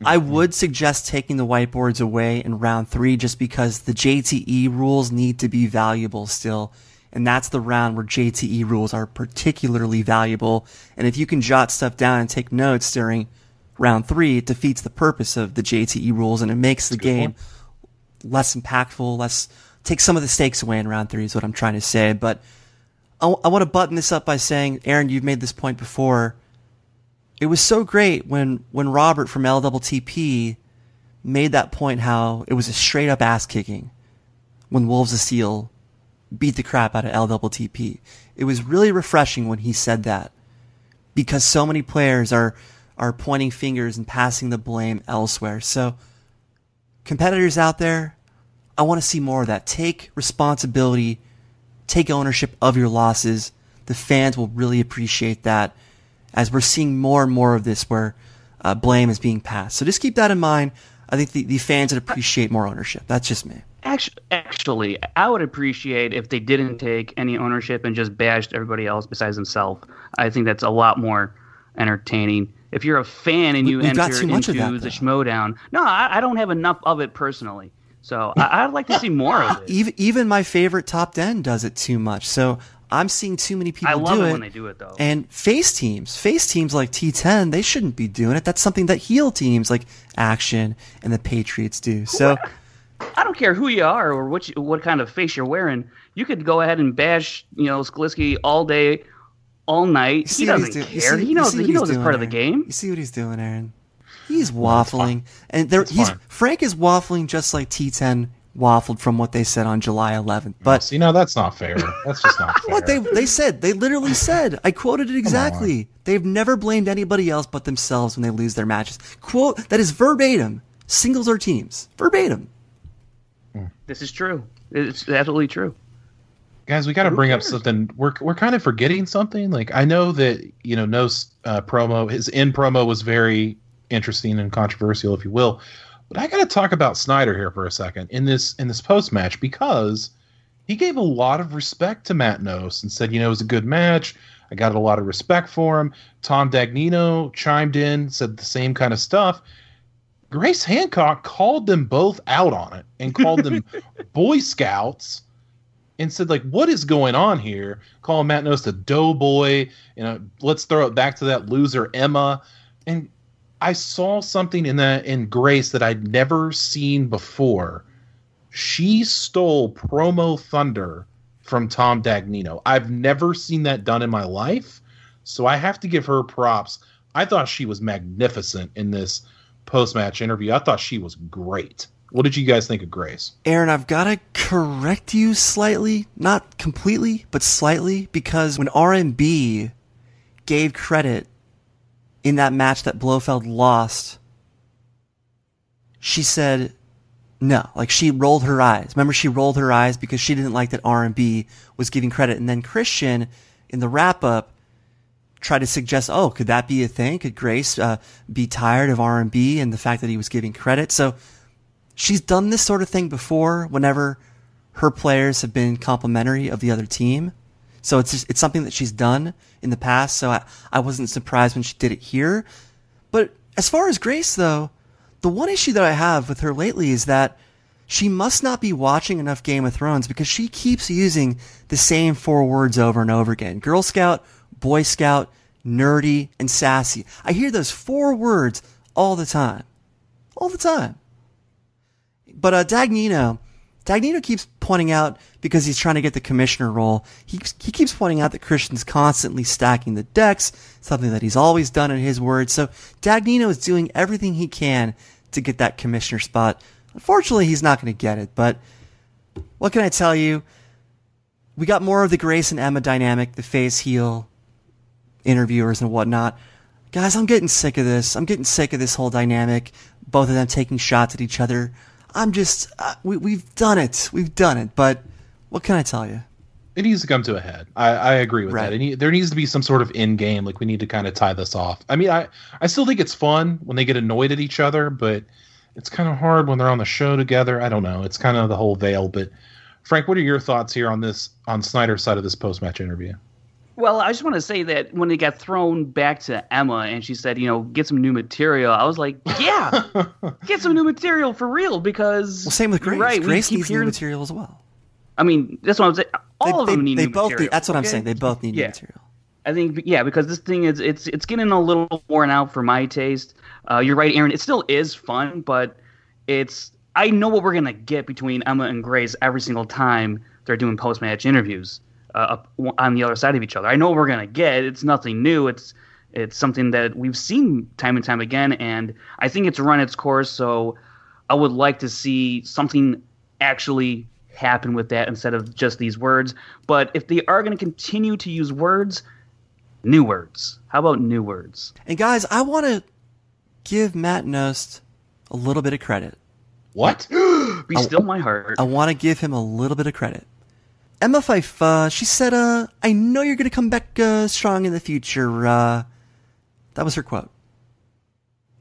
D: I would suggest taking the whiteboards away in round 3 just because the JTE rules need to be valuable still. And that's the round where JTE rules are particularly valuable. And if you can jot stuff down and take notes during round 3, it defeats the purpose of the JTE rules and it makes the game less impactful, take some of the stakes away in round 3 is what I'm trying to say. But I want to button this up by saying, Aaron, you've made this point before. It was so great when Robert from LTTP made that point how it was a straight up ass kicking when Wolves of Steel beat the crap out of LTTP. It was really refreshing when he said that because so many players are pointing fingers and passing the blame elsewhere. So competitors out there, I want to see more of that. Take responsibility, take ownership of your losses. The fans will really appreciate that as we're seeing more and more of this where blame is being passed. So just keep that in mind. I think the fans would appreciate more ownership. That's just me.
C: Actually, I would appreciate if they didn't take any ownership and just bashed everybody else besides themselves. I think that's a lot more entertaining. If you're a fan and you enter into the Schmoedown, no, I don't have enough of it personally. So I'd like to see more of it.
D: Even my favorite top 10 does it too much. So I'm seeing too many people do it.
C: I love it when they do it, though.
D: And face teams like T10, they shouldn't be doing it. That's something that heel teams like Action and the Patriots do. So
C: I don't care who you are or what kind of face you're wearing. You could go ahead and bash, Sklisky all day, all night. He doesn't care. He knows it's part of the game.
D: You see what he's doing, Aaron? He's waffling, and Frank is waffling just like T10 waffled from what they said on July 11th. But
B: that's not fair. That's just not fair.
D: What they literally said. I quoted it exactly. They've never blamed anybody else but themselves when they lose their matches. Quote that is verbatim. Singles or teams, verbatim.
C: This is true. It's absolutely true.
B: Guys, we got to bring up something. We're kind of forgetting something. Like, I know that Knost's promo, his end promo was very interesting and controversial, if you will. But I got to talk about Sneider here for a second in this post match because he gave a lot of respect to Matt Knost and said, it was a good match. I got a lot of respect for him. Tom Dagnino chimed in, said the same kind of stuff. Grace Hancock called them both out on it and called them Boy Scouts and said, like, what is going on here? Calling Matt Knost a doughboy. Let's throw it back to that loser Emma. And I saw something in Grace that I'd never seen before. She stole promo thunder from Tom Dagnino. I've never seen that done in my life, so I have to give her props. I thought she was magnificent in this post-match interview. I thought she was great. What did you guys think of Grace?
D: Aaron, I've got to correct you slightly, not completely, but slightly, because when RMB gave credit in that match that Blofeld lost, she said no. Like, she rolled her eyes. Remember, she rolled her eyes because she didn't like that RMB was giving credit. And then Christian, in the wrap-up, tried to suggest, could that be a thing? Could Grace be tired of RMB and the fact that he was giving credit? So she's done this sort of thing before whenever her players have been complimentary of the other team. So it's something that she's done in the past, so I wasn't surprised when she did it here. But as far as Grace, though, the one issue that I have with her lately is that she must not be watching enough Game of Thrones because she keeps using the same 4 words over and over again. Girl Scout, Boy Scout, nerdy, and sassy. I hear those 4 words all the time. All the time. But Dagnino keeps pointing out, because he's trying to get the commissioner role, he keeps pointing out that Christian's constantly stacking the decks, something that he's always done in his words. So Dagnino is doing everything he can to get that commissioner spot. Unfortunately, he's not going to get it, but what can I tell you? We got more of the Grace and Emma dynamic, the face-heel interviewers and whatnot. Guys, I'm getting sick of this. I'm getting sick of this whole dynamic, both of them taking shots at each other. I'm just, we've done it. We've done it, but what can I tell you?
B: It needs to come to a head. I agree with
D: Right.
B: that. There needs to be some sort of end game. Like, we need to kind of tie this off. I mean, I still think it's fun when they get annoyed at each other, but it's kind of hard when they're on the show together. I don't know. It's kind of the whole veil. But Frank, what are your thoughts here on Sneider's side of this post-match interview?
C: Well, I just want to say that when it got thrown back to Emma and she said, get some new material, I was like, yeah, get some new material for real, because...
D: Well, same with Grace.
C: Right,
D: Grace needs new material as well.
C: I mean, that's what I'm saying. All of them need new material.
D: That's what I'm saying. They both need new material.
C: I think, because this thing is, it's getting a little worn out for my taste. You're right, Aaron. It still is fun, but I know what we're going to get between Emma and Grace every single time they're doing post-match interviews on the other side of each other. I know what we're going to get. It's nothing new. It's something that we've seen time and time again, and I think it's run its course, so I would like to see something actually happen with that instead of just these words. But if they are going to continue to use words, new words. How about new words?
D: And guys, I want to give Matt Knost a little bit of credit.
B: What?
C: Be still my heart.
D: I want to give him a little bit of credit. Emma Fyfe, she said, I know you're going to come back strong in the future. That was her quote.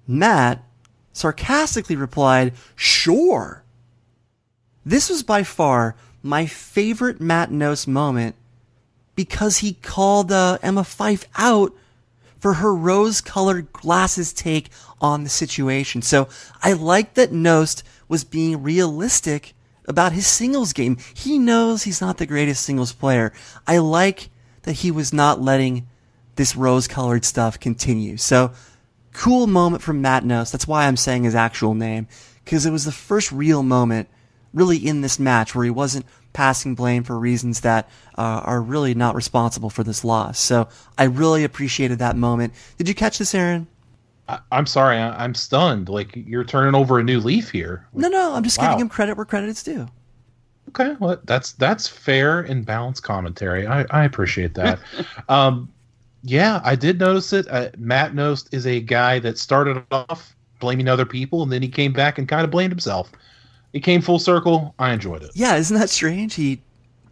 D: Matt sarcastically replied, sure. This was by far my favorite Matt Knost moment because he called Emma Fyfe out for her rose-colored glasses take on the situation. So I like that Knost was being realistic about his singles game. He knows he's not the greatest singles player. I like that he was not letting this rose-colored stuff continue. So, cool moment from Matt Knost. That's why I'm saying his actual name, because it was the first real moment really in this match where he wasn't passing blame for reasons that are really not responsible for this loss. So, I really appreciated that moment. Did you catch this, Aaron?
B: I'm sorry, I'm stunned. Like, you're turning over a new leaf here.
D: No, I'm just giving him credit where credit is due.
B: Okay, well, that's fair and balanced commentary. I appreciate that. Yeah, I did notice it. Matt Knost is a guy that started off blaming other people, and then he came back and kind of blamed himself. He came full circle. I enjoyed it.
D: Yeah, isn't that strange? He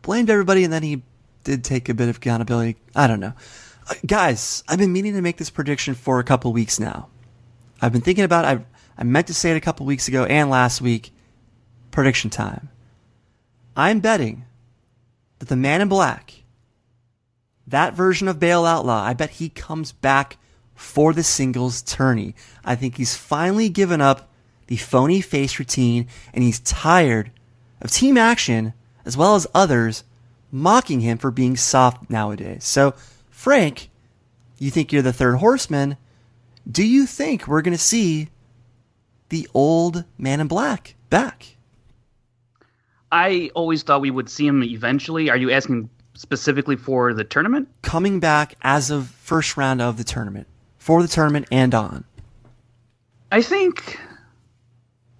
D: blamed everybody, and then he did take a bit of accountability. I don't know. Guys, I've been meaning to make this prediction for a couple weeks now. I've been thinking about it. I meant to say it a couple weeks ago and last week. Prediction time. I'm betting that the Man in Black, that version of Bale Outlaw, I bet he comes back for the singles tourney. I think he's finally given up the phony face routine, and he's tired of Team Action, as well as others, mocking him for being soft nowadays. So, Frank, you think you're the third horseman. Do you think we're going to see the old Man in Black back?
C: I always thought we would see him eventually. Are you asking specifically for the tournament?
D: Coming back as of first round of the tournament. For the tournament and on.
C: I think...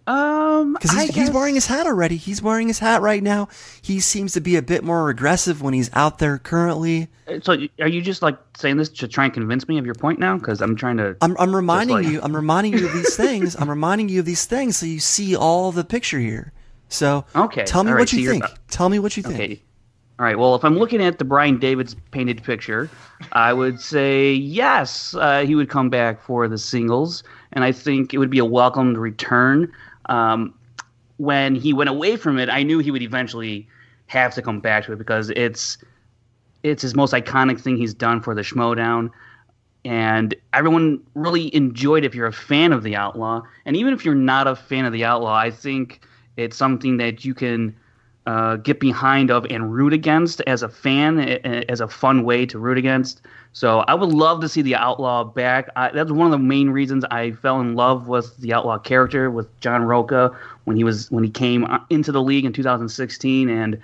D: Because he's wearing his hat already. He's wearing his hat right now. He seems to be a bit more aggressive when he's out there currently.
C: So are you just like saying this to try and convince me of your point now? Because I'm trying to...
D: I'm reminding you. I'm reminding you of these things. I'm reminding you of these things so you see all the picture here. So
C: okay.
D: Tell me what you think. Tell me what you think.
C: Okay. All right. Well, if I'm looking at the Brian Davids painted picture, I would say yes, he would come back for the singles, and I think it would be a welcomed return. When he went away from it, I knew he would eventually have to come back to it because it's his most iconic thing he's done for the Schmoedown, and everyone really enjoyed it if you're a fan of the Outlaw. And even if you're not a fan of the Outlaw, I think it's something that you can get behind of and root against as a fan, as a fun way to root against. So I would love to see the Outlaw back. That's one of the main reasons I fell in love with the Outlaw character with John Roca when he came into the league in 2016 and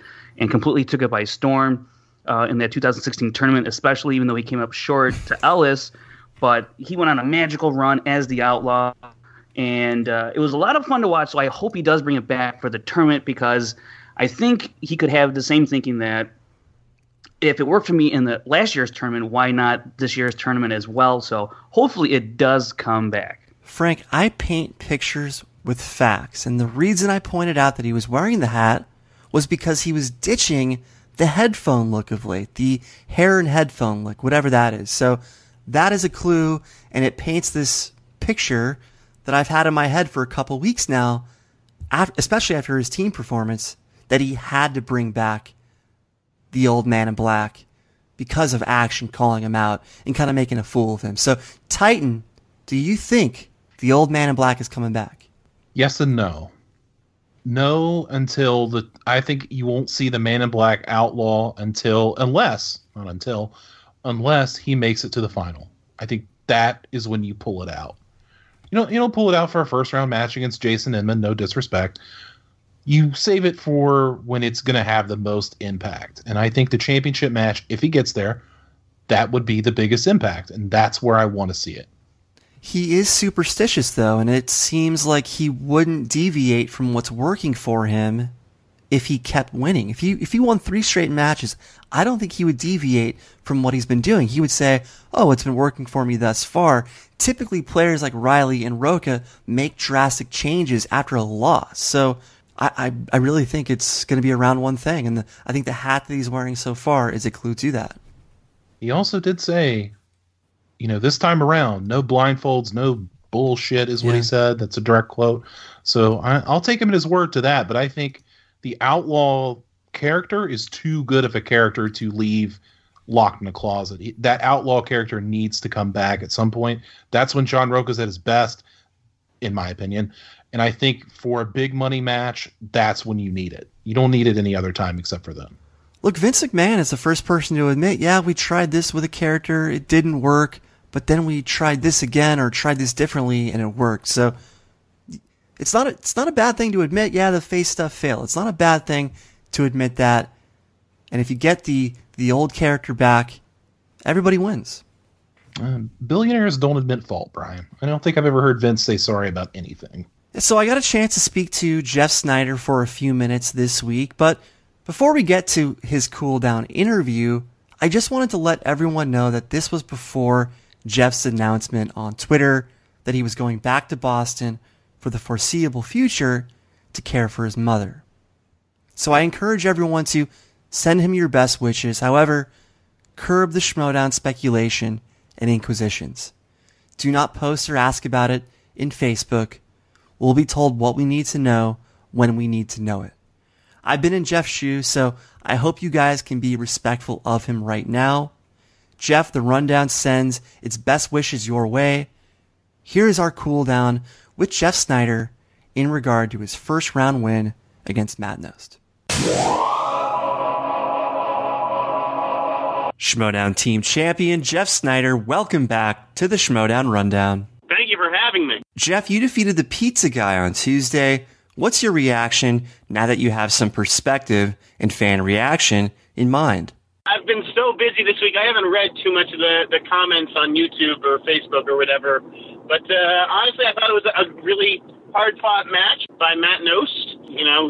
C: completely took it by storm in that 2016 tournament, especially even though he came up short to Ellis. But he went on a magical run as the Outlaw, and it was a lot of fun to watch. So I hope he does bring it back for the tournament because I think he could have the same thinking that if it worked for me in the last year's tournament, why not this year's tournament as well? So hopefully it does come back.
D: Frank, I paint pictures with facts, and the reason I pointed out that he was wearing the hat was because he was ditching the headphone look of late, the hair and headphone look, whatever that is. So that is a clue, and it paints this picture that I've had in my head for a couple weeks now, especially after his team performance, that he had to bring back the old man in black because of Action calling him out and kind of making a fool of him. So, Titan, do you think the old man in black is coming back?
B: Yes and no. No, I think you won't see the man in black outlaw unless he makes it to the final. I think that is when you pull it out. You don't pull it out for a first round match against Jason Inman, no disrespect. You save it for when it's going to have the most impact. And I think the championship match, if he gets there, that would be the biggest impact. And that's where I want to see it.
D: He is superstitious, though, and it seems like he wouldn't deviate from what's working for him if he kept winning. If he won 3 straight matches, I don't think he would deviate from what he's been doing. He would say, oh, it's been working for me thus far. Typically, players like Riley and Roca make drastic changes after a loss. So I really think it's going to be a round one thing, and I think the hat that he's wearing so far is a clue to that.
B: He also did say, this time around, no blindfolds, no bullshit is what he said. That's a direct quote. So I'll take him at his word to that, but I think the outlaw character is too good of a character to leave locked in a closet. That outlaw character needs to come back at some point. That's when John Roca's at his best, in my opinion. And I think for a big money match, that's when you need it. You don't need it any other time except for them.
D: Look, Vince McMahon is the first person to admit, yeah, we tried this with a character, it didn't work, but then we tried this again or tried this differently and it worked. So it's not a bad thing to admit, yeah, the face stuff failed. It's not a bad thing to admit that. And if you get the old character back, everybody wins.
B: Billionaires don't admit fault, Brian. I don't think I've ever heard Vince say sorry about anything.
D: So I got a chance to speak to Jeff Sneider for a few minutes this week, but before we get to his Cooldown interview, I just wanted to let everyone know that this was before Jeff's announcement on Twitter that he was going back to Boston for the foreseeable future to care for his mother. So I encourage everyone to send him your best wishes. However, curb the Schmoedown speculation and inquisitions. Do not post or ask about it in Facebook. We'll be told what we need to know when we need to know it. I've been in Jeff's shoes, so I hope you guys can be respectful of him right now. Jeff, the Rundown sends its best wishes your way. Here is our Cooldown with Jeff Sneider in regard to his first round win against Matt Knost. Schmoedown team champion Jeff Sneider, welcome back to the Schmoedown Rundown.
G: Thank you for having me.
D: Jeff, you defeated the pizza guy on Tuesday. What's your reaction now that you have some perspective and fan reaction in mind?
G: I've been so busy this week, I haven't read too much of the comments on YouTube or Facebook or whatever. But honestly, I thought it was a really hard-fought match by Matt Knost.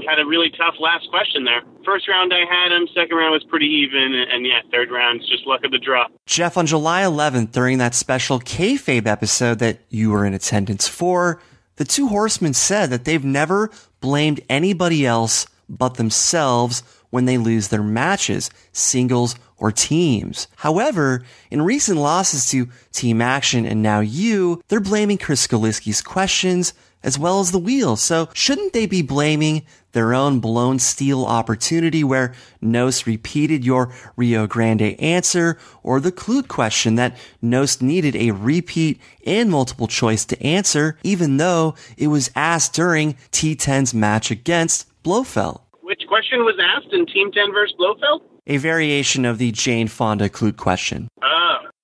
G: Had a really tough last question there. First round I had him, second round was pretty even, and third round's just luck of the draw.
D: Jeff, on July 11th, during that special kayfabe episode that you were in attendance for, the two horsemen said that they've never blamed anybody else but themselves when they lose their matches, singles or teams. However, in recent losses to Team Action and now you, they're blaming Chris Skaliski's questions as well as the wheel. So shouldn't they be blaming their own blown steel opportunity where Knost repeated your Rio Grande answer, or the Clute question that Knost needed a repeat and multiple choice to answer, even though it was asked during T10's match against Blofeld?
G: Which question was asked in Team 10 versus Blofeld?
D: A variation of the Jane Fonda Clute question.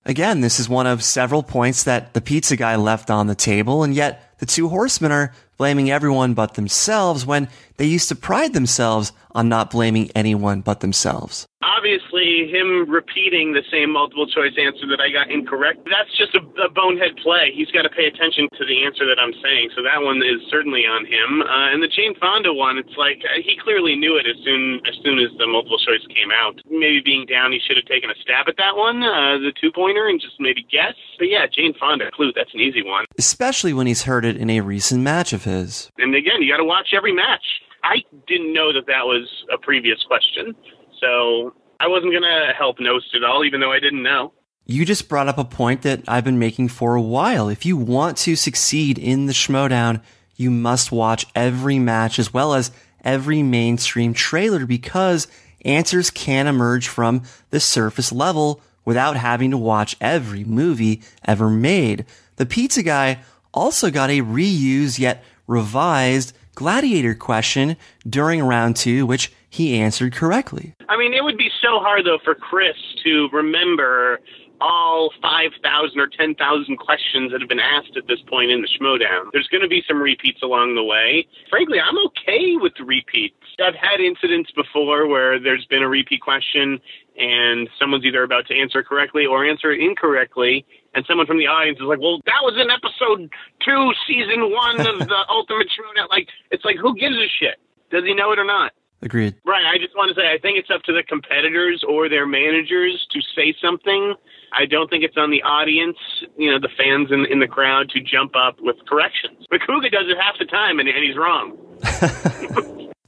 D: Again, this is one of several points that the pizza guy left on the table, and yet the two horsemen are blaming everyone but themselves when they used to pride themselves on not blaming anyone but themselves.
G: Obviously, him repeating the same multiple choice answer that I got incorrect, that's just a bonehead play. He's got to pay attention to the answer that I'm saying, so that one is certainly on him. And the Jane Fonda one, it's like he clearly knew it as soon as the multiple choice came out. Maybe being down, he should have taken a stab at that one, the two-pointer, and just maybe guess. But yeah, Jane Fonda, Clute, that's an easy one.
D: Especially when he's heard it in a recent match of his.
G: And again, you got to watch every match. I didn't know that was a previous question. So I wasn't going to help Knost at all, even though I didn't know.
D: You just brought up a point that I've been making for a while. If you want to succeed in the Schmoedown, you must watch every match as well as every mainstream trailer, because answers can emerge from the surface level without having to watch every movie ever made. The pizza guy also got a reused yet revised Gladiator question during round 2, which he answered correctly.
G: I mean, it would be so hard, though, for Chris to remember all 5,000 or 10,000 questions that have been asked at this point in the Schmoedown. There's going to be some repeats along the way. Frankly, I'm okay with the repeats. I've had incidents before where there's been a repeat question and someone's either about to answer correctly or answer incorrectly, and someone from the audience is like, well, that was in episode 2, season 1 of the Ultimate Schmoedown. Like, it's like, who gives a shit? Does he know it or not?
D: Agreed.
G: Right. I just want to say, I think it's up to the competitors or their managers to say something. I don't think it's on the audience, the fans in the crowd, to jump up with corrections. Macuga does it half the time, and he's wrong.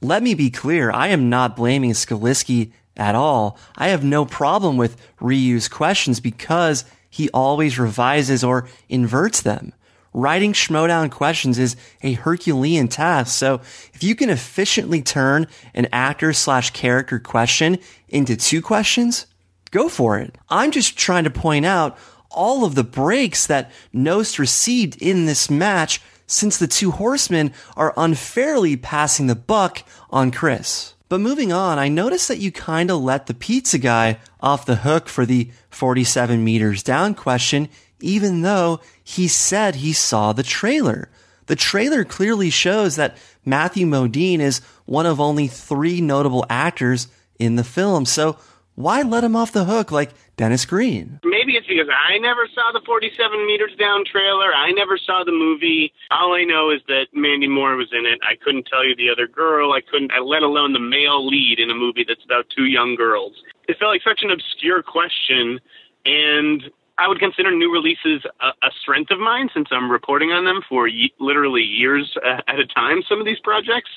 D: Let me be clear. I am not blaming Skaliski at all. I have no problem with reused questions because he always revises or inverts them. Writing Schmoedown questions is a Herculean task, so if you can efficiently turn an actor/character question into 2 questions, go for it. I'm just trying to point out all of the breaks that Knost received in this match, since the 2 horsemen are unfairly passing the buck on Chris. But moving on, I noticed that you kinda let the pizza guy off the hook for the 47 meters down question, even though he said he saw the trailer. The trailer clearly shows that Matthew Modine is one of only 3 notable actors in the film, so why let him off the hook like Dennis Green?
G: Maybe it's because I never saw the 47 meters down trailer. I never saw the movie. All I know is that Mandy Moore was in it. I couldn't tell you the other girl. Let alone the male lead in a movie that's about 2 young girls. It felt like such an obscure question, and I would consider new releases a strength of mine, since I'm reporting on them for literally years at a time, some of these projects.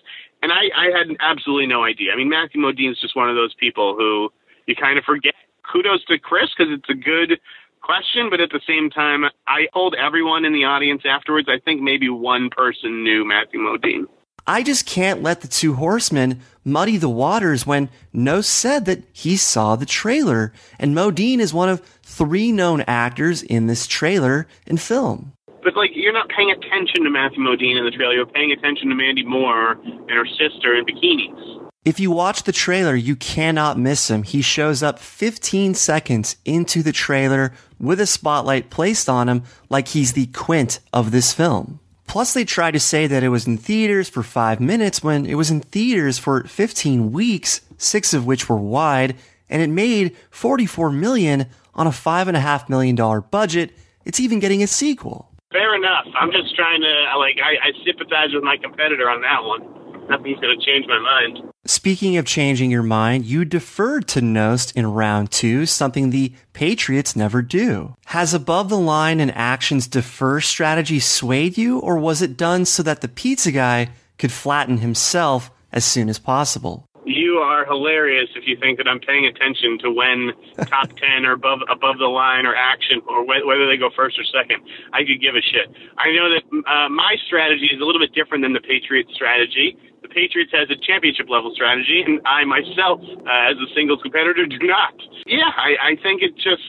G: And I had absolutely no idea. I mean, Matthew Modine's just one of those people who you kind of forget. Kudos to Chris, because it's a good question, but at the same time, I told everyone in the audience afterwards, I think maybe one person knew Matthew Modine.
D: I just can't let the 2 horsemen muddy the waters when Knost said that he saw the trailer, and Modine is one of 3 known actors in this trailer and film.
G: But, you're not paying attention to Matthew Modine in the trailer. You're paying attention to Mandy Moore and her sister in bikinis.
D: If you watch the trailer, you cannot miss him. He shows up 15 seconds into the trailer with a spotlight placed on him like he's the Quint of this film. Plus, they try to say that it was in theaters for 5 minutes when it was in theaters for 15 weeks, 6 of which were wide, and it made $44 million on a $5.5 million budget. It's even getting a sequel.
G: Fair enough. I'm just trying to, I sympathize with my competitor on that one. Nothing's going to change my mind.
D: Speaking of changing your mind, you deferred to Knost in round 2, something the Patriots never do. Has above the line and actions defer strategy swayed you, or was it done so that the pizza guy could flatten himself as soon as possible?
G: You are hilarious if you think that I'm paying attention to when top 10 or above the line or action, or whether they go first or second. I could give a shit. I know that my strategy is a little bit different than the Patriots' strategy. The Patriots has a championship level strategy, and I myself, as a singles competitor, do not. Yeah, I think it just,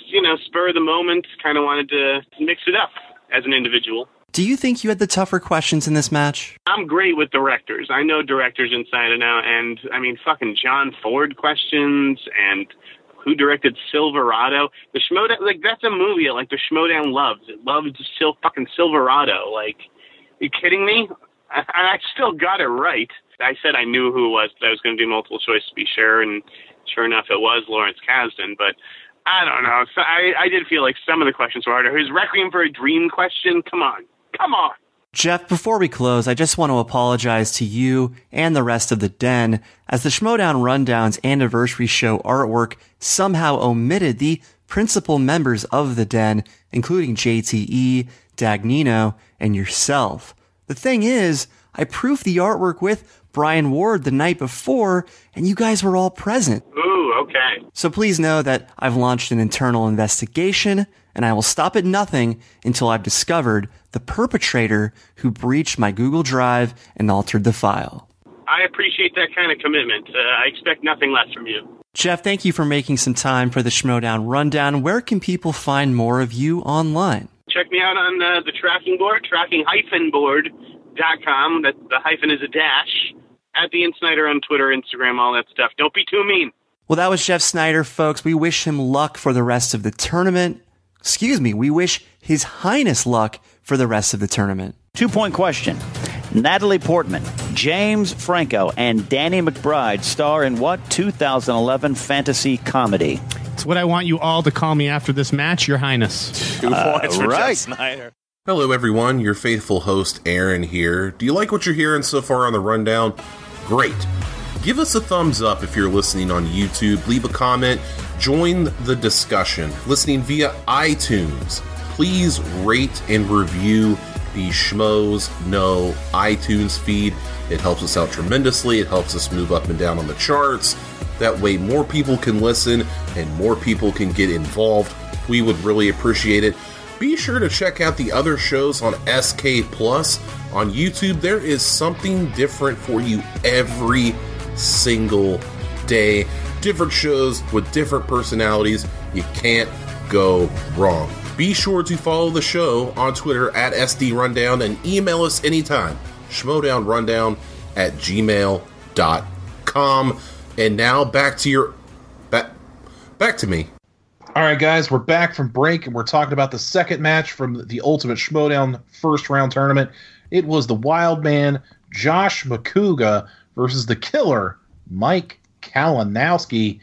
G: spur of the moment, kind of wanted to mix it up as an individual.
D: Do you think you had the tougher questions in this match?
G: I'm great with directors. I know directors inside and out, and I mean, fucking John Ford questions, and who directed Silverado. The Schmoedown, that's a movie the Schmoedown loves. It loves fucking Silverado. Are you kidding me? I still got it right. I said I knew who it was, but I was going to do multiple choice to be sure, and sure enough, it was Lawrence Kasdan, but I don't know. So I did feel like some of the questions were harder. His Requiem for a Dream question, come on.
D: Jeff, before we close, I just want to apologize to you and the rest of the Den, as the Schmoedown Rundown's anniversary show artwork somehow omitted the principal members of the Den, including JTE, Dagnino, and yourself. The thing is, I proofed the artwork with Brian Ward the night before, and you guys were all present.
G: Ooh, okay.
D: So please know that I've launched an internal investigation, and I will stop at nothing until I've discovered the perpetrator who breached my Google Drive and altered the file.
G: I appreciate that kind of commitment. I expect nothing less from you.
D: Jeff, thank you for making some time for the Schmoedown Rundown. Where can people find more of you online?
G: Check me out on the tracking board, tracking-board.com. That the hyphen is a dash. At the Sneider on Twitter, Instagram, all that stuff. Don't be too mean.
D: Well, that was Jeff Sneider, folks. We wish him luck for the rest of the tournament. Excuse me, we wish His Highness luck for the rest of the tournament.
H: 2-point question. Natalie Portman, James Franco, and Danny McBride star in what 2011 fantasy comedy?
I: It's what I want you all to call me after this match, Your Highness.
A: 2 points for
H: right.
A: Jeff Sneider.
B: Hello, everyone. Your faithful host, Aaron, here. Do you like what you're hearing so far on the rundown? Great. Give us a thumbs up if you're listening on YouTube. Leave a comment. Join the discussion. Listening via iTunes, please rate and review the Schmoes Know iTunes feed. It helps us out tremendously. It helps us move up and down on the charts. That way more people can listen and more people can get involved. We would really appreciate it. Be sure to check out the other shows on SK Plus. On YouTube, there is something different for you every single day. Different shows with different personalities. You can't go wrong. Be sure to follow the show on Twitter at SD Rundown and email us anytime. schmoedownrundown@gmail.com. And now back to me. All right, guys, we're back from break, and we're talking about the second match from the Ultimate Schmoedown first round tournament. It was the Wild Man, Josh Macuga, versus the Killer, Mike Kalinowski.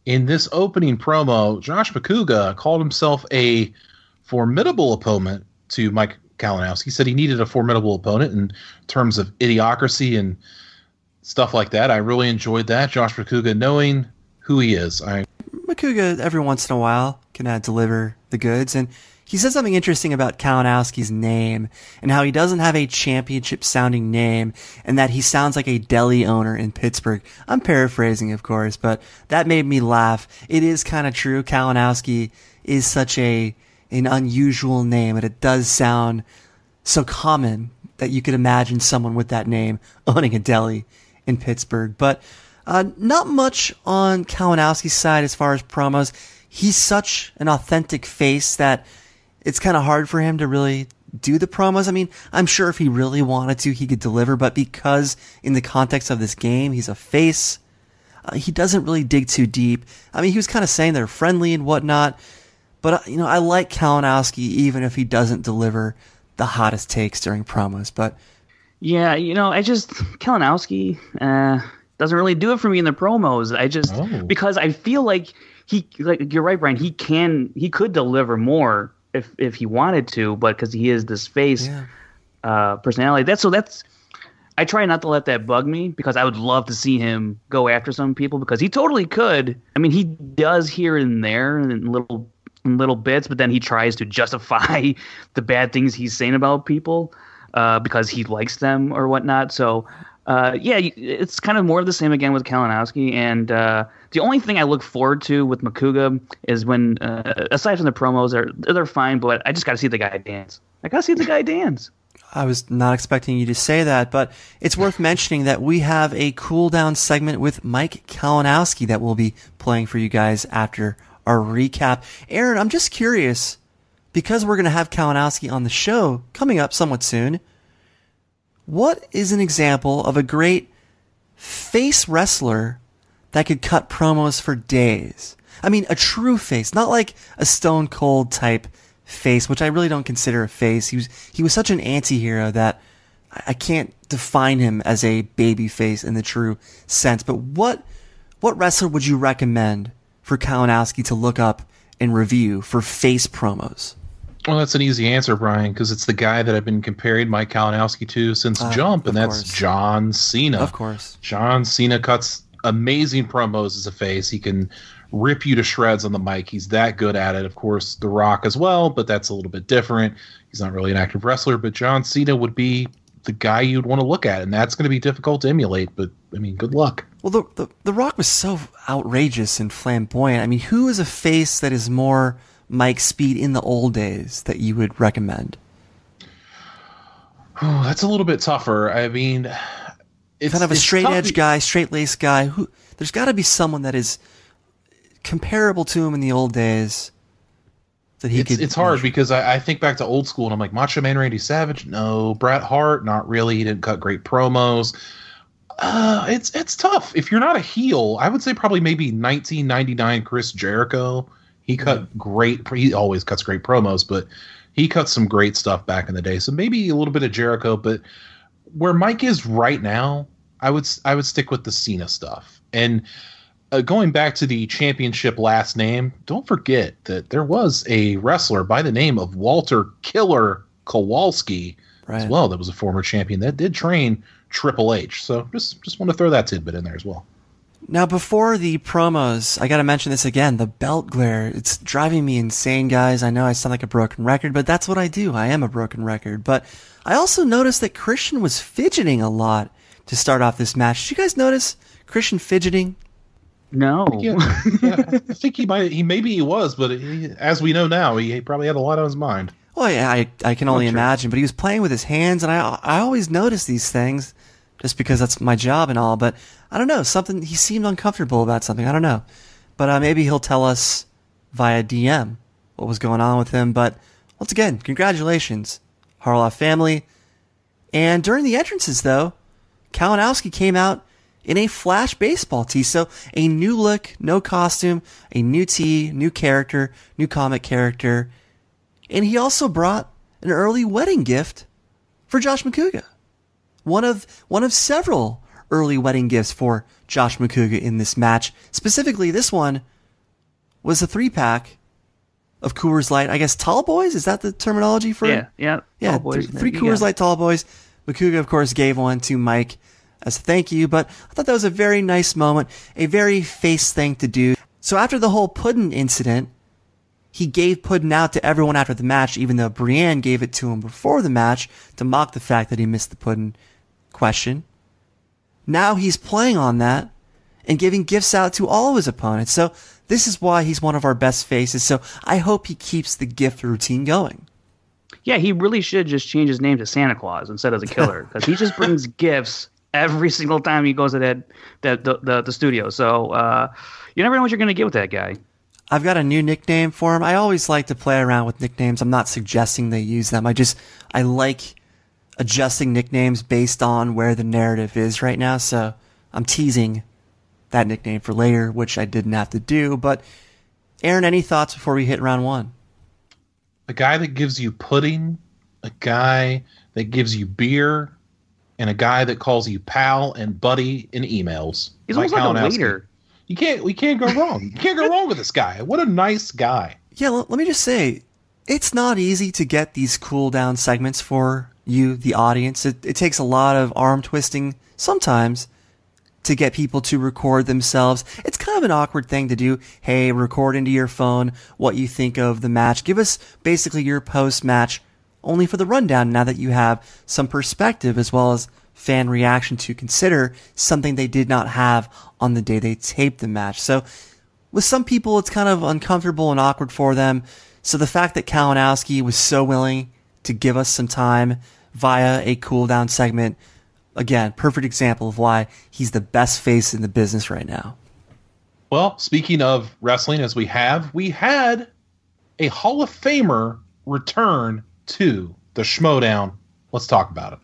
B: In this opening promo, Josh Macuga called himself a formidable opponent to Mike Kalinowski. He said he needed a formidable opponent in terms of idiocracy and stuff like that. I really enjoyed that. Josh Macuga knowing who he is.
D: Macuga, every once in a while, can deliver the goods. And he said something interesting about Kalinowski's name and how he doesn't have a championship-sounding name and that he sounds like a deli owner in Pittsburgh. I'm paraphrasing, of course, but that made me laugh. It is kind of true. Kalinowski is such an unusual name, and it does sound so common that you could imagine someone with that name owning a deli in Pittsburgh. But not much on Kalinowski's side as far as promos. He's such an authentic face that it's kind of hard for him to really do the promos. I mean, I'm sure if he really wanted to, he could deliver, but because in the context of this game, he's a face, he doesn't really dig too deep. I mean, he was kind of saying they're friendly and whatnot, but, I like Kalinowski even if he doesn't deliver the hottest takes during promos. But
C: yeah, Kalinowski doesn't really do it for me in the promos. Because I feel like you're right, Brian. He could deliver more if he wanted to, but because he is this face personality. I try not to let that bug me because I would love to see him go after some people because he totally could. I mean, he does here and there in little bits, but then he tries to justify the bad things he's saying about people because he likes them or whatnot. So. It's kind of more of the same again with Kalinowski, and the only thing I look forward to with Macuga is when, aside from the promos, they're fine, but I just got to see the guy dance.
D: I was not expecting you to say that, but it's worth mentioning that we have a Cooldown segment with Mike Kalinowski that we'll be playing for you guys after our recap. Aaron, I'm just curious, because we're going to have Kalinowski on the show coming up somewhat soon, what is an example of a great face wrestler that could cut promos for days? I mean, a true face, not like a Stone Cold type face, which I really don't consider a face. He was such an anti-hero that I can't define him as a baby face in the true sense. But what wrestler would you recommend for Kalinowski to look up and review for face promos?
B: Well, that's an easy answer, Brian, because it's the guy that I've been comparing Mike Kalinowski to since Jump, and that's John Cena.
D: Of course.
B: John Cena cuts amazing promos as a face. He can rip you to shreds on the mic. He's that good at it. Of course, The Rock as well, but that's a little bit different. He's not really an active wrestler, but John Cena would be the guy you'd want to look at, and that's going to be difficult to emulate. But I mean, good luck.
D: Well, the Rock was so outrageous and flamboyant. I mean, who is a face that is more Mike Speed in the old days that you would recommend?
B: Oh, that's a little bit tougher. I mean, it's
D: kind of a straight
B: tough.
D: edge guy, straight laced guy. There's got to be someone that is comparable to him in the old days.
B: It's hard because I think back to old school and I'm like, Macho Man Randy Savage? No. Bret Hart? Not really. He didn't cut great promos. It's tough. If you're not a heel, I would say probably maybe 1999 Chris Jericho. He cut great. He always cuts great promos, but he cut some great stuff back in the day. So maybe a little bit of Jericho, but where Mike is right now, I would stick with the Cena stuff. And going back to the championship last name, don't forget that there was a wrestler by the name of Walter Killer Kowalski as well that was a former champion that did train Triple H. So just want to throw that tidbit in there as well.
D: Now, before the promos, I got to mention this again, the belt glare. It's driving me insane, guys. I know I sound like a broken record, but that's what I do. I am a broken record. But I also noticed that Christian was fidgeting a lot to start off this match. Did you guys notice Christian fidgeting?
C: No.
B: Yeah, I think he was, but as we know now, he probably had a lot on his mind.
D: Well, yeah, I can only imagine, but he was playing with his hands, and I always notice these things just because that's my job and all, but I don't know, he seemed uncomfortable about something, I don't know. But maybe he'll tell us via DM what was going on with him, but once again, congratulations, Harloff family. And during the entrances, though, Kalinowski came out in a Flash baseball tee, so a new look, no costume, a new tee, new character, new comic character, and he also brought an early wedding gift for Josh Macuga. One of several early wedding gifts for Josh Macuga in this match. Specifically, this one was a 3-pack of Coors Light. I guess Tall Boys? Is that the terminology for it?
C: Yeah.
D: Tall Boys. Three Coors Light Tall Boys. Macuga, of course, gave one to Mike as a thank you, but I thought that was a very nice moment, a very face thing to do. So after the whole pudding incident, he gave pudding out to everyone after the match, even though Bryan gave it to him before the match to mock the fact that he missed the pudding question. Now he's playing on that and giving gifts out to all of his opponents. So this is why he's one of our best faces. So I hope he keeps the gift routine going.
C: Yeah, he really should just change his name to Santa Claus instead of the Killer, because he just brings gifts every single time he goes to the studio. So you never know what you're going to get with that guy.
D: I've got a new nickname for him. I always like to play around with nicknames. I'm not suggesting they use them. I like adjusting nicknames based on where the narrative is right now. So I'm teasing that nickname for later, which I didn't have to do. But Aaron, any thoughts before we hit round one?
B: A guy that gives you pudding, a guy that gives you beer, and a guy that calls you pal and buddy in emails.
C: He's almost like a waiter.
B: We can't go wrong. You can't go wrong with this guy. What a nice guy.
D: Yeah, let me just say, it's not easy to get these cool down segments for you, the audience. It takes a lot of arm twisting sometimes to get people to record themselves. It's kind of an awkward thing to do. Hey, record into your phone what you think of the match. Give us basically your post-match only for the rundown now that you have some perspective as well as fan reaction to consider, something they did not have on the day they taped the match. So with some people, it's kind of uncomfortable and awkward for them. So the fact that Kalinowski was so willing to give us some time via a cool down segment, again, perfect example of why he's the best face in the business right now.
B: Well, speaking of wrestling, we had a Hall of Famer return to the Schmoedown. Let's talk about it.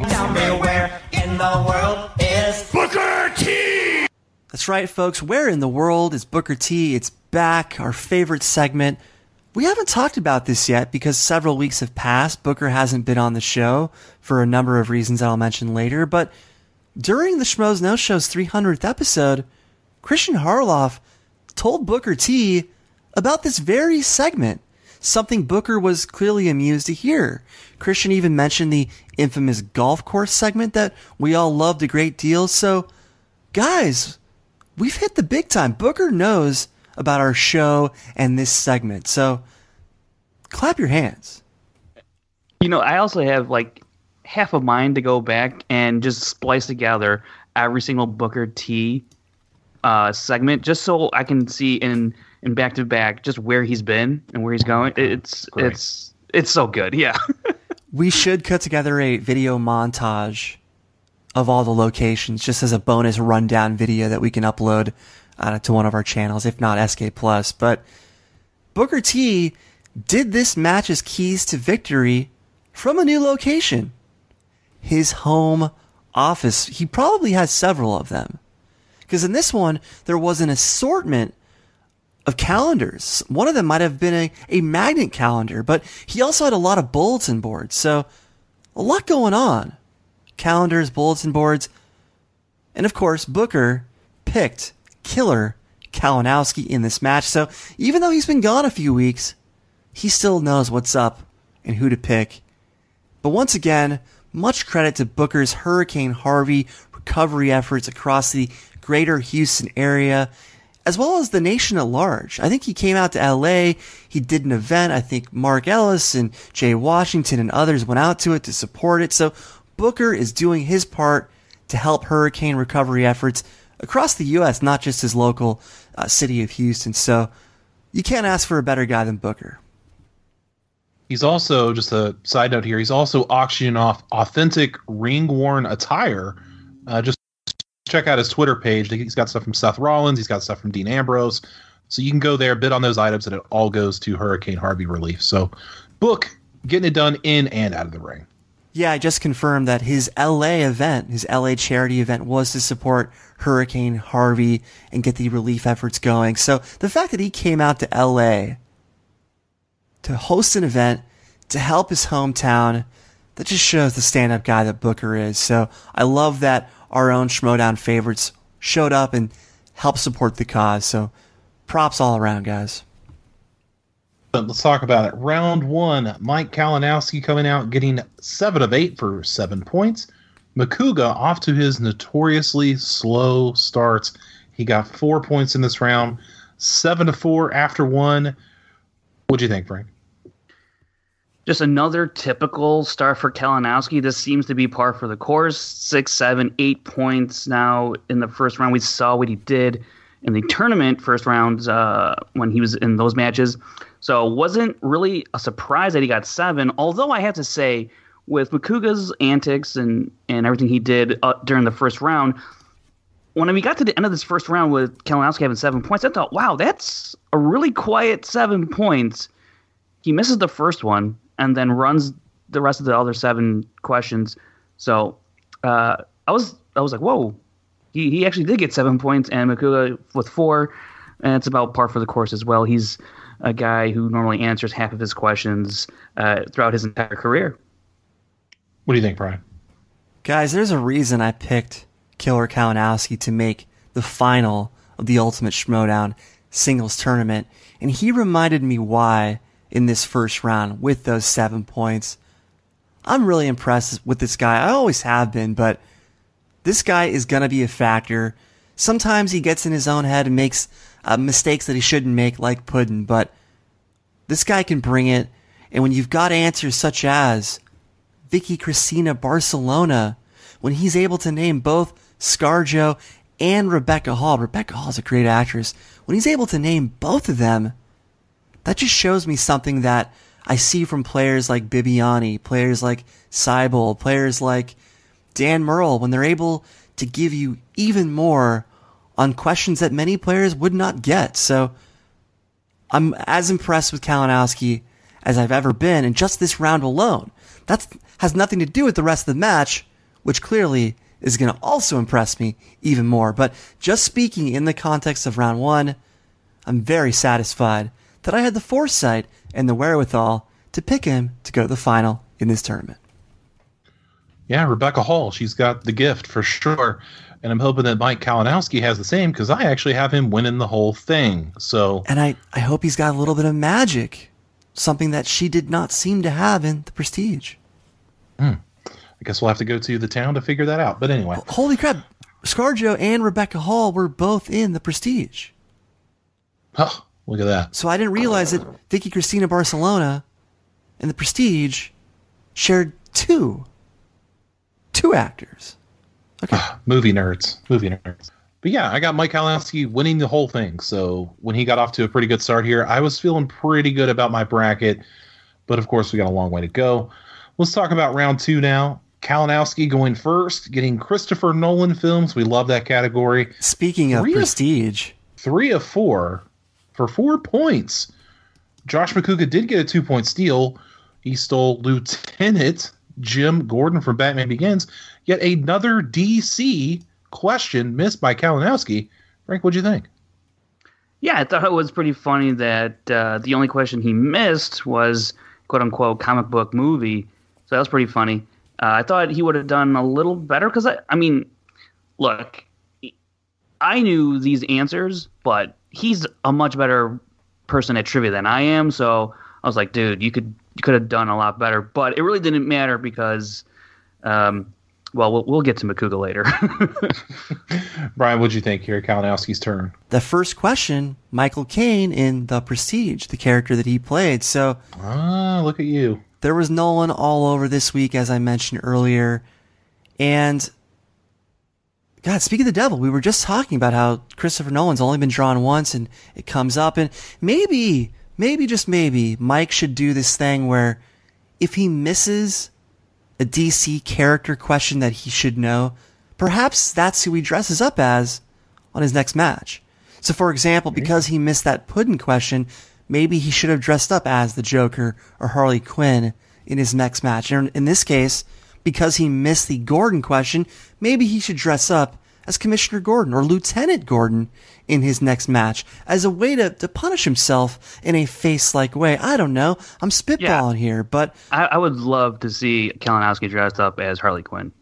J: Tell me where in the world is Booker T?
D: That's right, folks. Where in the world is Booker T? It's back, our favorite segment. We haven't talked about this yet because several weeks have passed. Booker hasn't been on the show for a number of reasons I'll mention later, but during the Schmoes No Show's 300th episode, Christian Harloff told Booker T about this very segment, something Booker was clearly amused to hear. Christian even mentioned the infamous golf course segment that we all loved a great deal. So, guys, we've hit the big time. Booker knows about our show and this segment. So clap your hands.
C: I also have like half a mind to go back and just splice together every single Booker T segment just so I can see in back to back just where he's been and where he's going. It's so good. Yeah.
D: We should cut together a video montage of all the locations just as a bonus rundown video that we can upload to one of our channels, if not SK+. But Booker T did this match's keys to victory from a new location. His home office. He probably has several of them. Because in this one, there was an assortment of calendars. One of them might have been a magnet calendar, but he also had a lot of bulletin boards. So a lot going on. Calendars, bulletin boards. And of course, Booker picked Killer Kalinowski in this match. So even though he's been gone a few weeks, he still knows what's up and who to pick. But once again, much credit to Booker's Hurricane Harvey recovery efforts across the greater Houston area, as well as the nation at large. I think he came out to LA, he did an event, I think Mark Ellis and Jay Washington and others went out to it to support it. So Booker is doing his part to help hurricane recovery efforts across the U.S., not just his local city of Houston. So you can't ask for a better guy than Booker.
B: He's also, just a side note here, he's also auctioning off authentic ring-worn attire. Just check out his Twitter page. He's got stuff from Seth Rollins. He's got stuff from Dean Ambrose. So you can go there, bid on those items, and it all goes to Hurricane Harvey relief. So Book getting it done in and out of the ring.
D: Yeah, I just confirmed that his LA event, his LA charity event, was to support Hurricane Harvey and get the relief efforts going. So the fact that he came out to LA to host an event to help his hometown, that just shows the stand-up guy that Booker is. So I love that our own Schmoedown favorites showed up and helped support the cause. So props all around, guys.
B: Let's talk about it. Round one, Mike Kalinowski coming out getting 7 of 8 for 7 points. Macuga off to his notoriously slow starts. He got 4 points in this round, 7 to 4 after one. What'd you think, Frank?
C: Just another typical start for Kalinowski. This seems to be par for the course. 6, 7, 8 points now in the first round. We saw what he did in the tournament first rounds when he was in those matches. So it wasn't really a surprise that he got 7, although I have to say, with Macuga's antics and everything he did during the first round, when we got to the end of this first round with Kalinowski having 7 points, I thought, wow, that's a really quiet 7 points. He misses the first one and then runs the rest of the other 7 questions. So I was like, whoa, he actually did get 7 points, and Macuga with 4, and it's about par for the course as well. He's a guy who normally answers half of his questions throughout his entire career.
B: What do you think, Bryan?
D: Guys, there's a reason I picked Killer Kalinowski to make the final of the Ultimate Schmoedown Singles Tournament, and he reminded me why in this first round with those 7 points. I'm really impressed with this guy. I always have been, but this guy is going to be a factor. Sometimes he gets in his own head and makes mistakes that he shouldn't make, like Puddin', but this guy can bring it. And when you've got answers such as Vicky Cristina Barcelona, when he's able to name both ScarJo and Rebecca Hall. Rebecca Hall's a great actress. When he's able to name both of them, that just shows me something that I see from players like Bibiani, players like Seibel, players like Dan Murrell, when they're able to give you even more on questions that many players would not get. So I'm as impressed with Kalinowski as I've ever been in just this round alone. That has nothing to do with the rest of the match, which clearly is going to also impress me even more. But just speaking in the context of round one, I'm very satisfied that I had the foresight and the wherewithal to pick him to go to the final in this tournament.
B: Yeah, Rebecca Hall, she's got the gift for sure. And I'm hoping that Mike Kalinowski has the same, because I actually have him winning the whole thing. So,
D: and I hope he's got a little bit of magic, something that she did not seem to have in the Prestige.
B: I guess we'll have to go to the town to figure that out. But anyway.
D: Holy crap. ScarJo and Rebecca Hall were both in the Prestige.
B: Oh, look at that.
D: So I didn't realize that Vicky Cristina Barcelona and The Prestige shared two actors. Okay.
B: Movie nerds. But yeah, I got Mike Kalinowski winning the whole thing. So when he got off to a pretty good start here, I was feeling pretty good about my bracket. But of course, we got a long way to go. Let's talk about round 2 now. Kalinowski going first, getting Christopher Nolan films. We love that category.
D: Speaking of prestige.
B: 3 of 4 for 4 points. Josh Macuga did get a 2-point steal. He stole Lieutenant Jim Gordon from Batman Begins. Yet another DC question missed by Kalinowski. Frank, what'd you think?
C: Yeah, I thought it was pretty funny that the only question he missed was quote-unquote comic book movie. So that was pretty funny. I thought he would have done a little better because, I mean, look, I knew these answers, but he's a much better person at trivia than I am. So I was like, dude, you could have done a lot better. But it really didn't matter because, we'll get to Macuga later.
B: Brian, what'd you think here? Kalinowski's turn.
D: The first question, Michael Caine in The Prestige, the character that he played. So,
B: look at you.
D: There was Nolan all over this week, as I mentioned earlier. And, God, speak of the devil, we were just talking about how Christopher Nolan's only been drawn once, and it comes up. And maybe, just maybe, Mike should do this thing where if he misses a DC character question that he should know, perhaps that's who he dresses up as on his next match. So, for example, because he missed that pudding question, maybe he should have dressed up as the Joker or Harley Quinn in his next match. And in this case, because he missed the Gordon question, maybe he should dress up as Commissioner Gordon or Lieutenant Gordon in his next match as a way to punish himself in a face-like way. I don't know. I'm spitballing here, but...
C: I would love to see Kalinowski dressed up as Harley Quinn.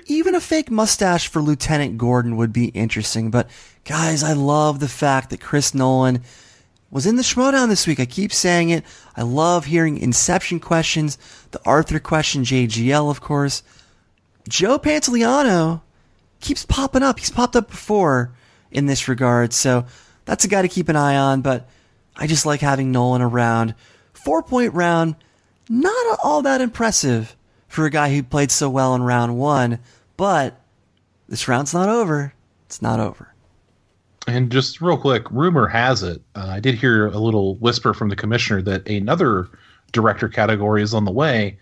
D: Even a fake mustache for Lieutenant Gordon would be interesting, but guys, I love the fact that Chris Nolan was in the Schmoedown this week. I keep saying it. I love hearing Inception questions, the Arthur question, JGL, of course. Joe Pantoliano keeps popping up. He's popped up before in this regard, so that's a guy to keep an eye on, but I just like having Nolan around. 4-point round, not all that impressive for a guy who played so well in round 1, but this round's not over. It's not over.
B: And just real quick, rumor has it, I did hear a little whisper from the commissioner that another director category is on the way.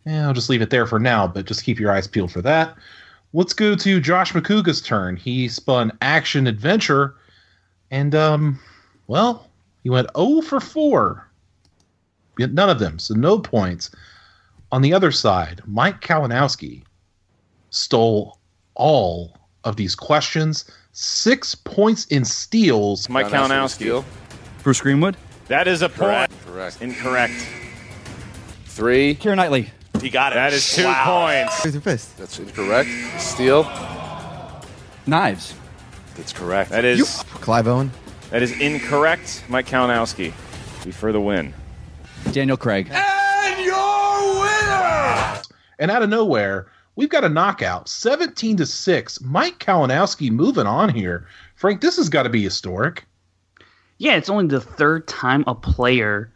B: I'll just leave it there for now, but just keep your eyes peeled for that. Let's go to Josh Macuga's turn. He spun action adventure, and, he went 0 for 4. None of them, so no points. On the other side, Mike Kalinowski stole all of these questions. 6 points in steals.
A: Mike Kalinowski.
K: Bruce Greenwood?
A: That is a point.
L: Correct.
A: Incorrect. 3.
K: Keira Knightley.
L: He got it.
A: That is 2 points.
L: That's incorrect. Steal.
K: Knives.
L: That's correct.
A: That is
M: Clive Owen.
A: That is incorrect. Mike Kalinowski. Be for the win.
K: Daniel Craig.
J: And your winner!
B: And out of nowhere, we've got a knockout. 17-6. Mike Kalinowski moving on here. Frank, this has got to be historic.
C: Yeah, it's only the third time a player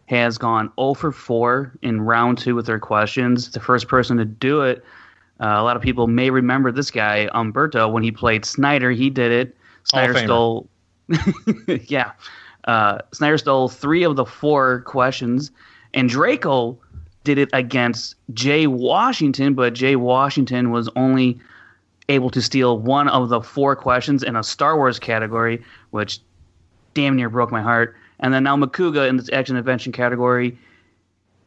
C: has gone 0 for 4 in round 2 with their questions. The first person to do it, a lot of people may remember this guy, Umberto, when he played Sneider. He did it. Sneider stole... yeah. Sneider stole 3 of the 4 questions, and Draco did it against Jay Washington, but Jay Washington was only able to steal 1 of the 4 questions in a Star Wars category, which damn near broke my heart. And then now Macuga in this action adventure category,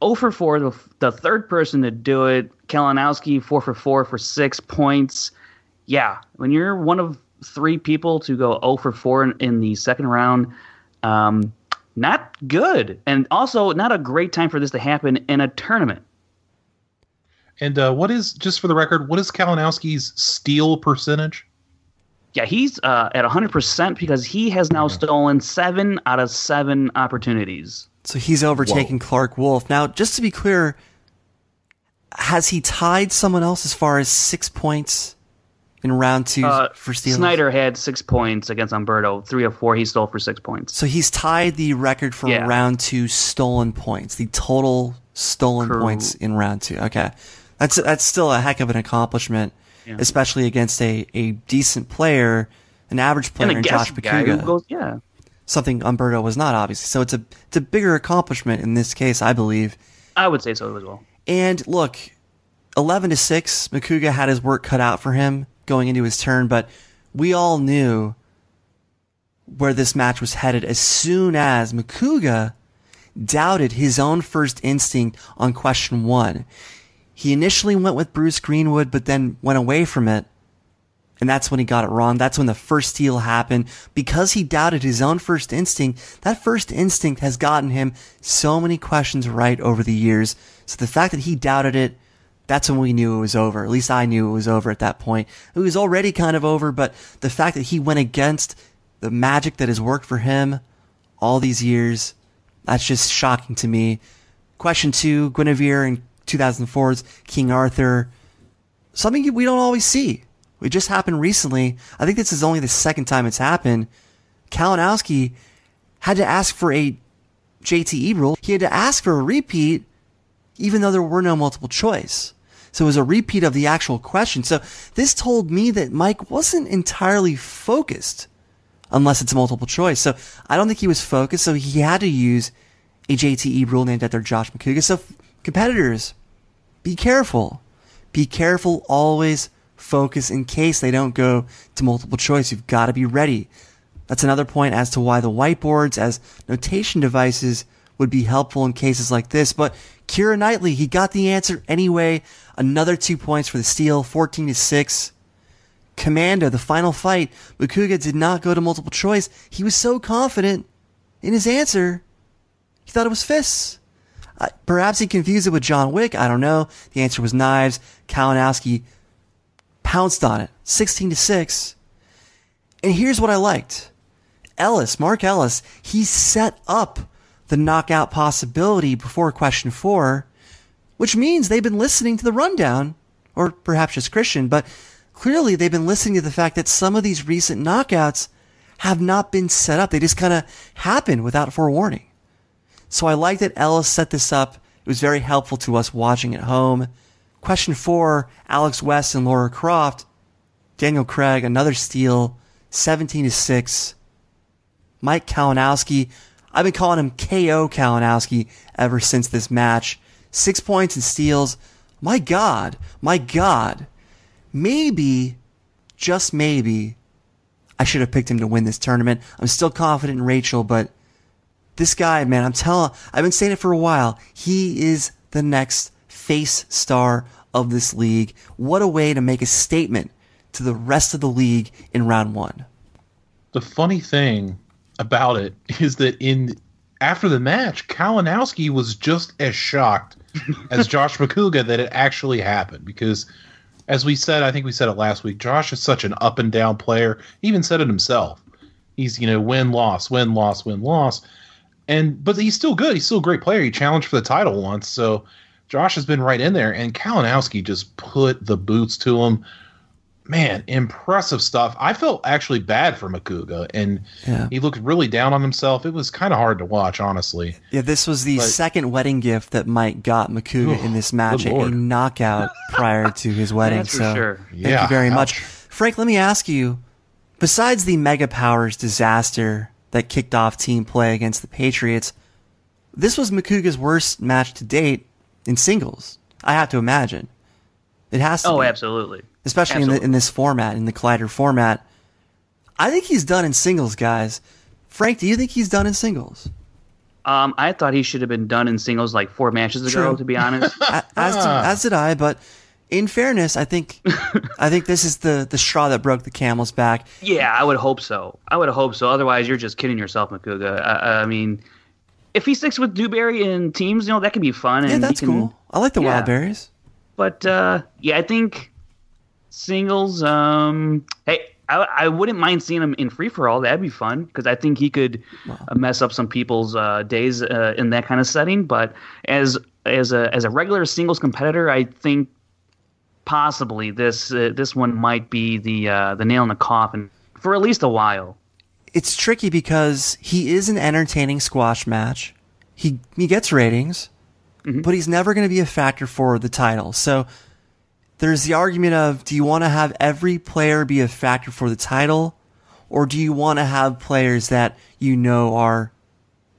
C: 0 for 4, the third person to do it. Kalinowski 4 for 4 for 6 points. Yeah, when you're one of 3 people to go 0 for 4 in the second round, not good. And also not a great time for this to happen in a tournament.
B: And what is, just for the record, what is Kalinowski's steal percentage?
C: Yeah, he's at 100% because he has now stolen 7 out of 7 opportunities.
D: So he's overtaken Clark Wolf. Now, just to be clear, has he tied someone else as far as 6 points in round 2 for steals?
C: Sneider had 6 points against Umberto. 3 of 4 he stole for 6 points.
D: So he's tied the record for round 2 stolen points, the total stolen points in round 2. Okay. That's still a heck of an accomplishment, especially against a decent player, an average player in Josh Macuga. Something Umberto was not, obviously. So it's a bigger accomplishment in this case, I believe.
C: I would say so as well.
D: And look, 11-6, Macuga had his work cut out for him going into his turn, but we all knew where this match was headed as soon as Macuga doubted his own first instinct on question 1. He initially went with Bruce Greenwood, but then went away from it. And that's when he got it wrong. That's when the first steal happened. Because he doubted his own first instinct, that first instinct has gotten him so many questions right over the years. So the fact that he doubted it, that's when we knew it was over. At least I knew it was over at that point. It was already kind of over, but the fact that he went against the magic that has worked for him all these years, that's just shocking to me. Question 2, Guinevere in 2004's King Arthur. Something we don't always see. It just happened recently. I think this is only the second time it's happened. Kalinowski had to ask for a JTE rule. He had to ask for a repeat, even though there were no multiple choice. So it was a repeat of the actual question. So this told me that Mike wasn't entirely focused, unless it's multiple choice. So I don't think he was focused, so he had to use a JTE rule named after Josh Macuga. So competitors, be careful. Be careful, always focus in case they don't go to multiple choice. You've got to be ready. That's another point as to why the whiteboards as notation devices would be helpful in cases like this. But Keira Knightley, he got the answer anyway. Another 2 points for the steal, 14-6. Commando, the final fight. Macuga did not go to multiple choice. He was so confident in his answer, he thought it was fists. Perhaps he confused it with John Wick. I don't know. The answer was knives. Kalinowski pounced on it, 16-6. And here's what I liked. Mark Ellis, he set up the knockout possibility before question 4, which means they've been listening to the rundown, or perhaps just Christian, but clearly they've been listening to the fact that some of these recent knockouts have not been set up. They just kind of happen without forewarning. So I like that Ellis set this up. It was very helpful to us watching at home. Question 4, Alex West and Laura Croft. Daniel Craig, another steal, 17-6. Mike Kalinowski, I've been calling him KO Kalinowski ever since this match. 6 points and steals. My God. Maybe, just maybe, I should have picked him to win this tournament. I'm still confident in Rachel, but this guy, man, I've been saying it for a while. He is the next face star of this league. What a way to make a statement to the rest of the league in round 1.
B: The funny thing about it is that after the match, Kalinowski was just as shocked as Josh Macuga that it actually happened, because as we said, I think we said it last week, Josh is such an up and down player. He even said it himself. He's, win, loss, win, loss, win, loss. But he's still good. He's still a great player. He challenged for the title once, so Josh has been right in there, and Kalinowski just put the boots to him. Man, impressive stuff. I felt actually bad for Macuga, and he looked really down on himself. It was kind of hard to watch, honestly.
D: Yeah, this was the second wedding gift that Mike got Macuga in this match, a knockout prior to his wedding.
C: That's for sure.
D: Thank you very much. Frank, let me ask you, besides the Mega Powers disaster that kicked off team play against the Patriots, this was Macuga's worst match to date in singles, I have to imagine. It has to be.
C: Absolutely.
D: Especially in this format, in the Collider format. I think he's done in singles, guys. Frank, do you think he's done in singles?
C: I thought he should have been done in singles like 4 matches ago, to be honest.
D: As did I, but in fairness, I think this is the straw that broke the camel's back.
C: Yeah, I would hope so. Otherwise, you're just kidding yourself, Macuga. I mean, if he sticks with Dewberry in teams, that could be fun.
D: Yeah, that's cool. I like the Wild Berries.
C: But, I think singles, hey, I wouldn't mind seeing him in free-for-all. That'd be fun, because I think he could mess up some people's days in that kind of setting. But as a regular singles competitor, I think possibly this one might be the nail in the coffin for at least a while.
D: It's tricky because he is an entertaining squash match. He gets ratings, but he's never going to be a factor for the title. So there's the argument of, do you want to have every player be a factor for the title, or do you want to have players that you know are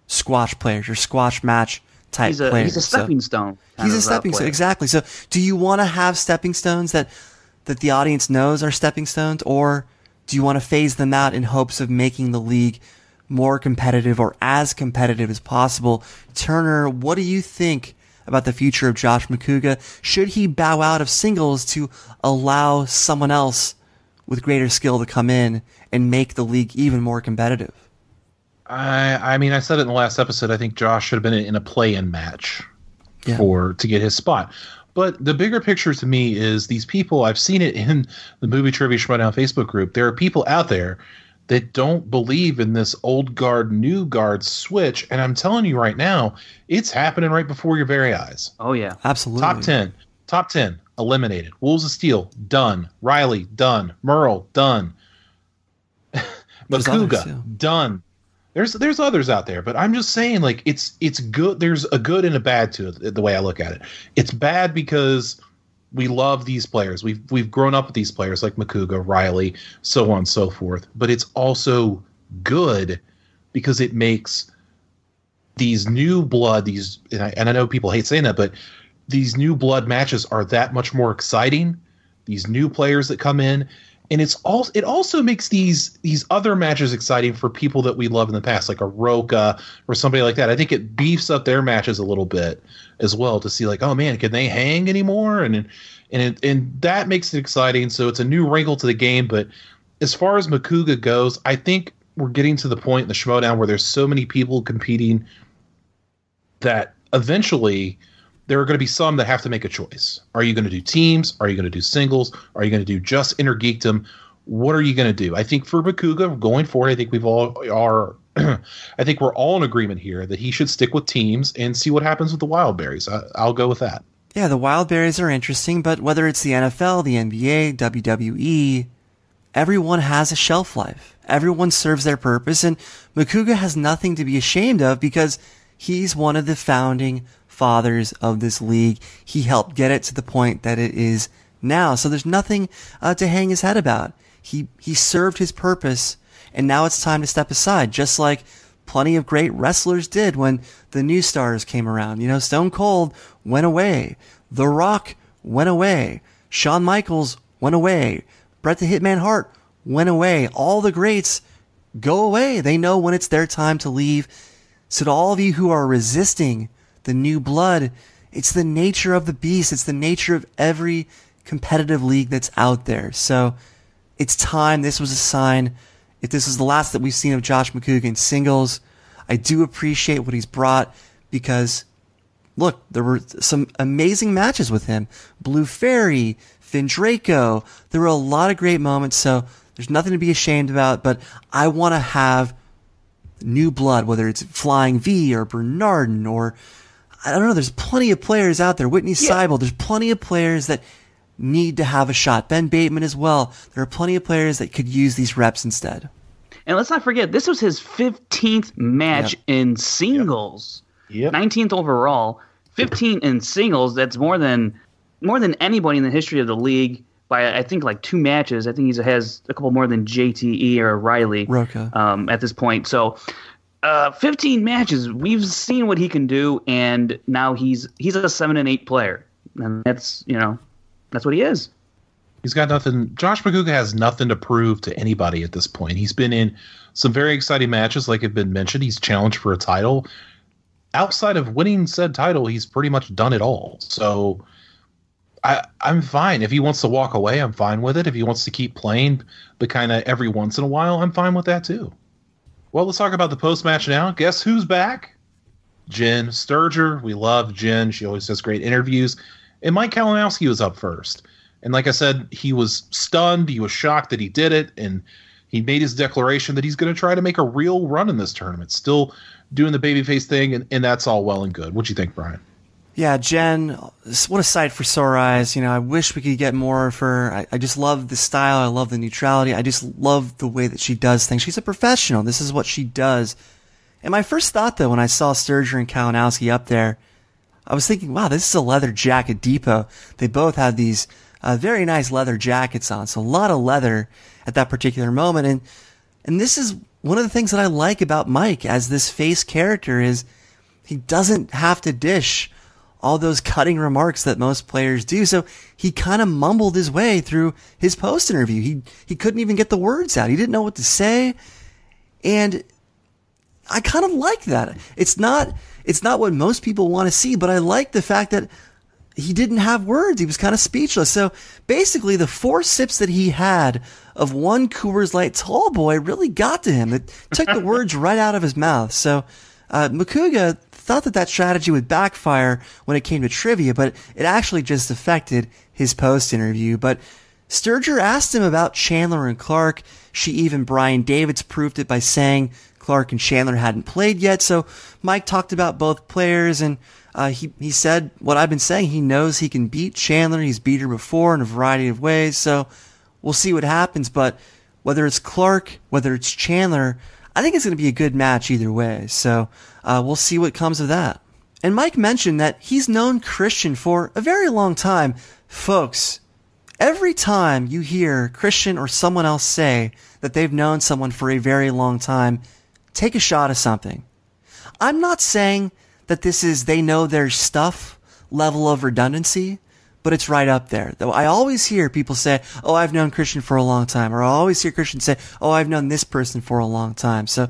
D: squash players or squash match type players?
C: He's a stepping stone.
D: He's a stepping stone, exactly. So do you want to have stepping stones that the audience knows are stepping stones, or do you want to phase them out in hopes of making the league more competitive or as competitive as possible? Turner, what do you think about the future of Josh Macuga? Should he bow out of singles to allow someone else with greater skill to come in and make the league even more competitive?
B: I mean, I said it in the last episode. I think Josh should have been in a play-in match to get his spot. But the bigger picture to me is these people, I've seen it in the Movie Trivia Schmoedown Facebook group. There are people out there that don't believe in this old guard, new guard switch. And I'm telling you right now, it's happening right before your very eyes.
C: Oh, yeah.
D: Absolutely.
B: Top 10, eliminated. Wolves of Steel, done. Riley, done. Merle, done. Macuga, done. There's others out there, but I'm just saying, like, it's good. There's a good and a bad to it, the way I look at it. It's bad because we love these players. We've grown up with these players like Macuga, Riley, so on and so forth. But it's also good because it makes these new blood, and I know people hate saying that, but these new blood matches are that much more exciting. These new players that come in. And it also makes these other matches exciting for people that we love in the past, like a Roca or somebody like that. I think it beefs up their matches a little bit as well to see, like, oh man, can they hang anymore? And that makes it exciting. So it's a new wrinkle to the game. But as far as Macuga goes, I think we're getting to the point in the Schmoedown where there's so many people competing that eventually there are going to be some that have to make a choice. Are you going to do teams? Are you going to do singles? Are you going to do just Intergeekdom? What are you going to do? I think for Macuga going forward, I think I think we're all in agreement here that he should stick with teams and see what happens with the Wildberries. I'll go with that.
D: Yeah, the Wildberries are interesting, but whether it's the NFL, the NBA, WWE, everyone has a shelf life. Everyone serves their purpose, and Macuga has nothing to be ashamed of because he's one of the founding fathers of this league. He helped get it to the point that it is now. So there's nothing to hang his head about. He served his purpose, and now it's time to step aside, just like plenty of great wrestlers did when the new stars came around. You know, Stone Cold went away. The Rock went away. Shawn Michaels went away. Bret the Hitman Hart went away. All the greats go away. They know when it's their time to leave. So to all of you who are resisting the new blood, it's the nature of the beast. It's the nature of every competitive league that's out there. So it's time. This was a sign. If this is the last that we've seen of Josh Macuga in singles, I do appreciate what he's brought because, look, there were some amazing matches with him. Blue Fairy, Finn Draco. There were a lot of great moments, so there's nothing to be ashamed about, but I want to have new blood, whether it's Flying V or Bernardin or I don't know. There's plenty of players out there. Whitney Seibel. There's plenty of players that need to have a shot. Ben Bateman as well. There are plenty of players that could use these reps instead.
C: And let's not forget, this was his 15th match in singles. 19th overall. 15 in singles. That's more than anybody in the history of the league by, I think, like 2 matches. I think he has a couple more than JTE or Riley
D: Roca
C: at this point. So 15 matches. We've seen what he can do, and now he's a 7-8 player, and that's what he is.
B: He's got nothing. Josh Macuga has nothing to prove to anybody at this point. He's been in some very exciting matches, like have been mentioned. He's challenged for a title. Outside of winning said title, he's pretty much done it all. So I'm fine. If he wants to walk away, I'm fine with it. If he wants to keep playing, but kind of every once in a while, I'm fine with that too. Well, let's talk about the post-match now. Guess who's back? Jen Sturger. We love Jen. She always does great interviews. And Mike Kalinowski was up first. And like I said, he was stunned. He was shocked that he did it. And he made his declaration that he's going to try to make a real run in this tournament. Still doing the babyface thing, and that's all well and good. What do you think, Brian?
D: Yeah, Jen, what a sight for sore eyes. You know, I wish we could get more of her. I just love the style. I love the neutrality. I just love the way that she does things. She's a professional. This is what she does. And my first thought, though, when I saw Sneider and Kalinowski up there, I was thinking, wow, this is a leather jacket depot. They both had these very nice leather jackets on. So a lot of leather at that particular moment. And this is one of the things that I like about Mike as this face character is he doesn't have to dish all those cutting remarks that most players do. So he kind of mumbled his way through his post interview. He couldn't even get the words out. He didn't know what to say. And I kind of like that. It's not what most people want to see, but I like the fact that he didn't have words. He was kind of speechless. So basically the 4 sips that he had of one Coors Light Tall Boy really got to him. It took the words right out of his mouth. So Macuga thought that strategy would backfire when it came to trivia, but it actually just affected his post interview. But Sneider asked him about Chandler and Clark. Brian Davids proved it by saying Clark and Chandler hadn't played yet. So Mike talked about both players, and he said what I've been saying. He knows he can beat Chandler. He's beat her before in a variety of ways. So we'll see what happens. But whether it's Clark, whether it's Chandler, I think it's going to be a good match either way. So we'll see what comes of that. And Mike mentioned that he's known Christian for a very long time. Folks, every time you hear Christian or someone else say that they've known someone for a very long time, take a shot of something. I'm not saying that this is they know their stuff level of redundancy, but it's right up there. Though I always hear people say, oh, I've known Christian for a long time. Or I always hear Christian say, oh, I've known this person for a long time. So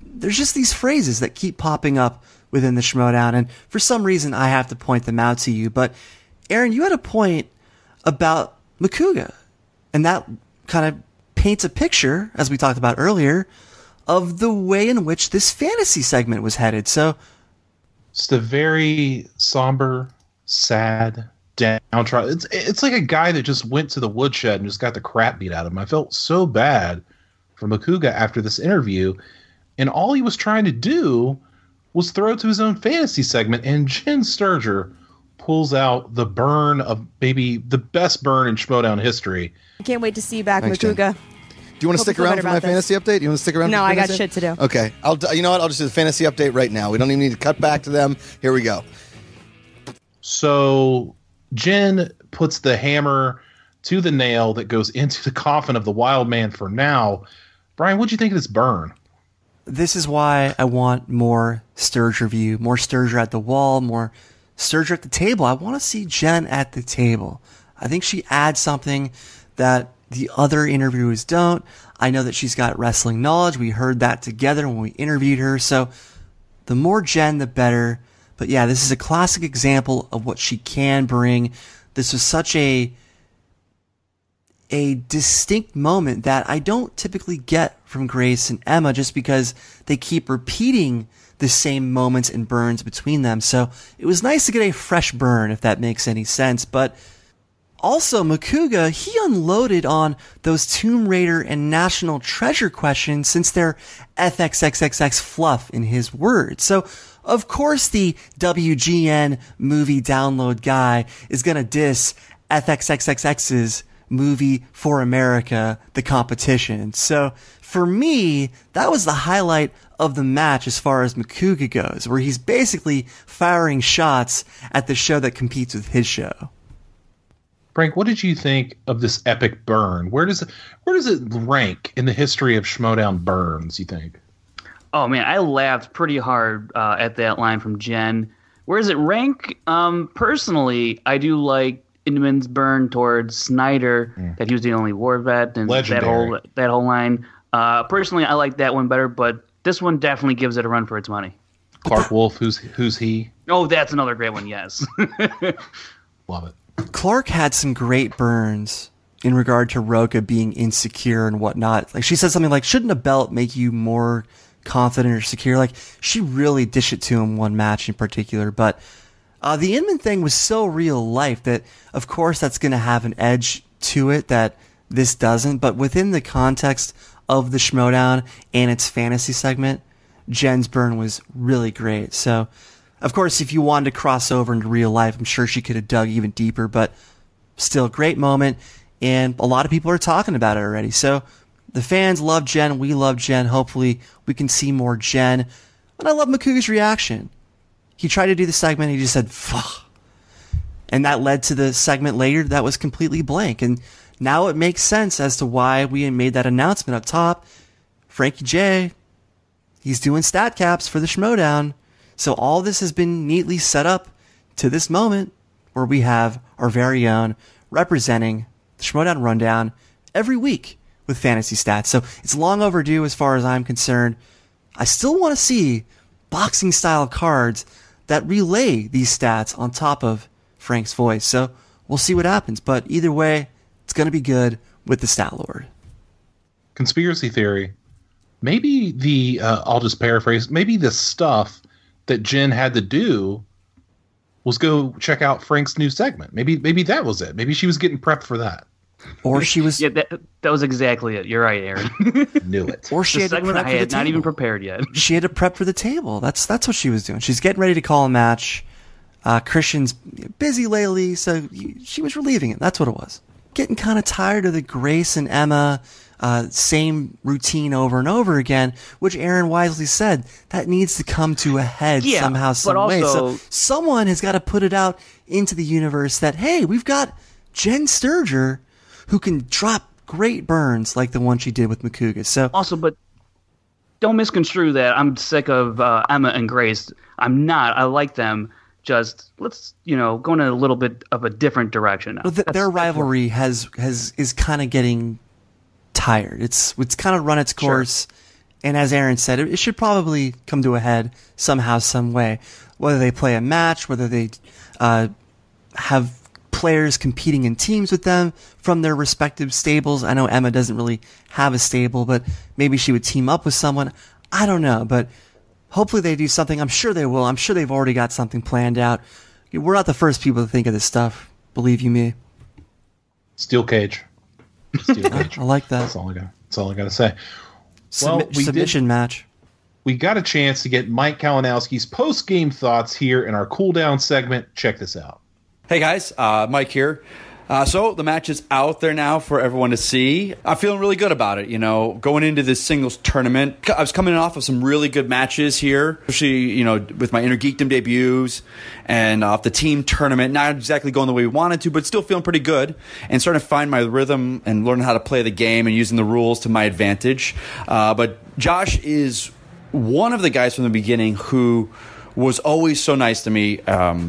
D: there's just these phrases that keep popping up within the Schmoedown. And for some reason, I have to point them out to you. But Aaron, you had a point about Macuga. And that kind of paints a picture, as we talked about earlier, of the way in which this fantasy segment was headed. So
B: it's a very somber, sad, downtrodden. It's like a guy that just went to the woodshed and just got the crap beat out of him. I felt so bad for Macuga after this interview, and all he was trying to do was throw to his own fantasy segment, and Jen Sneider pulls out the burn of maybe the best burn in Schmoedown history.
M: I can't wait to see you back,
N: Thanks,
M: Macuga.
N: Jen. Do you want to stick around for my fantasy update? You want to stick around?
M: No,
N: for
M: I got
N: fantasy?
M: shit to do.
N: Okay, you know what? I'll just do the fantasy update right now. We don't even need to cut back to them. Here we go.
B: So Jen puts the hammer to the nail that goes into the coffin of the wild man for now. Brian, what'd you think of this burn?
D: This is why I want more Sneider view, more Sneider at the wall, more Sneider at the table. I want to see Jen at the table. I think she adds something that the other interviewers don't. I know that she's got wrestling knowledge. We heard that together when we interviewed her. So the more Jen, the better. But yeah, this is a classic example of what she can bring. This was such a distinct moment that I don't typically get from Grace and Emma, just because they keep repeating the same moments and burns between them. So it was nice to get a fresh burn, if that makes any sense. But also, Macuga, he unloaded on those Tomb Raider and National Treasure questions since they're FXXXX fluff in his words. So, of course, the WGN movie download guy is going to diss FXXXX's movie for America, the competition. So, for me, that was the highlight of the match as far as Macuga goes, where he's basically firing shots at the show that competes with his show.
B: Frank, what did you think of this epic burn? Where does it rank in the history of Schmoedown burns, you think?
C: Oh, man, I laughed pretty hard at that line from Jen. Where does it rank? Personally, I do like Inman's burn towards Sneider, that he was the only war vet, and
B: legendary.
C: that whole line. Personally, I like that one better, but this one definitely gives it a run for its money.
B: Clark Wolf, who's he?
C: Oh, that's another great one, yes.
B: Love it.
D: Clark had some great burns in regard to Roka being insecure and whatnot. Like, she said something like, shouldn't a belt make you more confident or secure? Like, she really dished it to him one match in particular. But the Inman thing was so real life that, of course, that's going to have an edge to it that this doesn't. But within the context of the Schmoedown and its fantasy segment, Jen's burn was really great. So Of course, if you wanted to cross over into real life, I'm sure she could have dug even deeper, but still, great moment, and a lot of people are talking about it already. So the fans love Jen, we love Jen. Hopefully we can see more Jen. And I love Macuga's reaction. He tried to do the segment, he just said, fuck. And that led to the segment later that was completely blank. And now it makes sense as to why we made that announcement up top. Frankie J, he's doing stat caps for the Schmoedown. So all this has been neatly set up to this moment where we have our very own representing the Schmoedown Rundown every week with fantasy stats. So it's long overdue as far as I'm concerned. I still want to see boxing style cards that relay these stats on top of Frank's voice. So we'll see what happens. But either way, it's going to be good with the Stat Lord.
B: Conspiracy theory. Maybe I'll just paraphrase, maybe the stuff that Jen had to do was go check out Frank's new segment. Maybe that was it. Maybe she was getting prepped for that.
D: Or she was...
C: Yeah, that was exactly it. You're right, Aaron.
B: Knew it.
D: Or she
C: the
D: had to
C: segment
D: prep
C: I
D: for the
C: had not
D: table.
C: even prepared yet.
D: She had to prep for the table. That's what she was doing. She's getting ready to call a match. Christian's busy lately, so she was relieving it. That's what it was. Getting kind of tired of the Grace and Emma same routine over and over again, which Aaron wisely said, that needs to come to a head somehow, some way. So someone has got to put it out into the universe that, hey, we've got Jen Sturger who can drop great burns like the one she did with Macuga. So
C: also, but don't misconstrue that I'm sick of Emma and Grace. I'm not. I like them. Just let's go in a little bit of a different direction now.
D: Well, their rivalry is kind of getting tired. It's kind of run its course, and as Aaron said, it should probably come to a head somehow, some way. Whether they play a match, whether they have players competing in teams with them from their respective stables. I know Emma doesn't really have a stable, but maybe she would team up with someone. I don't know, but hopefully they do something. I'm sure they will. I'm sure they've already got something planned out. We're not the first people to think of this stuff. Believe you me.
B: Steel cage. Steel cage.
D: I like that.
B: That's all I got to say.
D: Submission match.
B: We got a chance to get Mike Kalinowski's post-game thoughts here in our cooldown segment. Check this out.
K: Hey guys, Mike here. So the match is out there now for everyone to see. I'm feeling really good about it. Going into this singles tournament, I was coming off of some really good matches here, especially with my Inner Geekdom debuts and off the team tournament. Not exactly going the way we wanted to, but still feeling pretty good and starting to find my rhythm and learning how to play the game and using the rules to my advantage. But Josh is one of the guys from the beginning who was always so nice to me.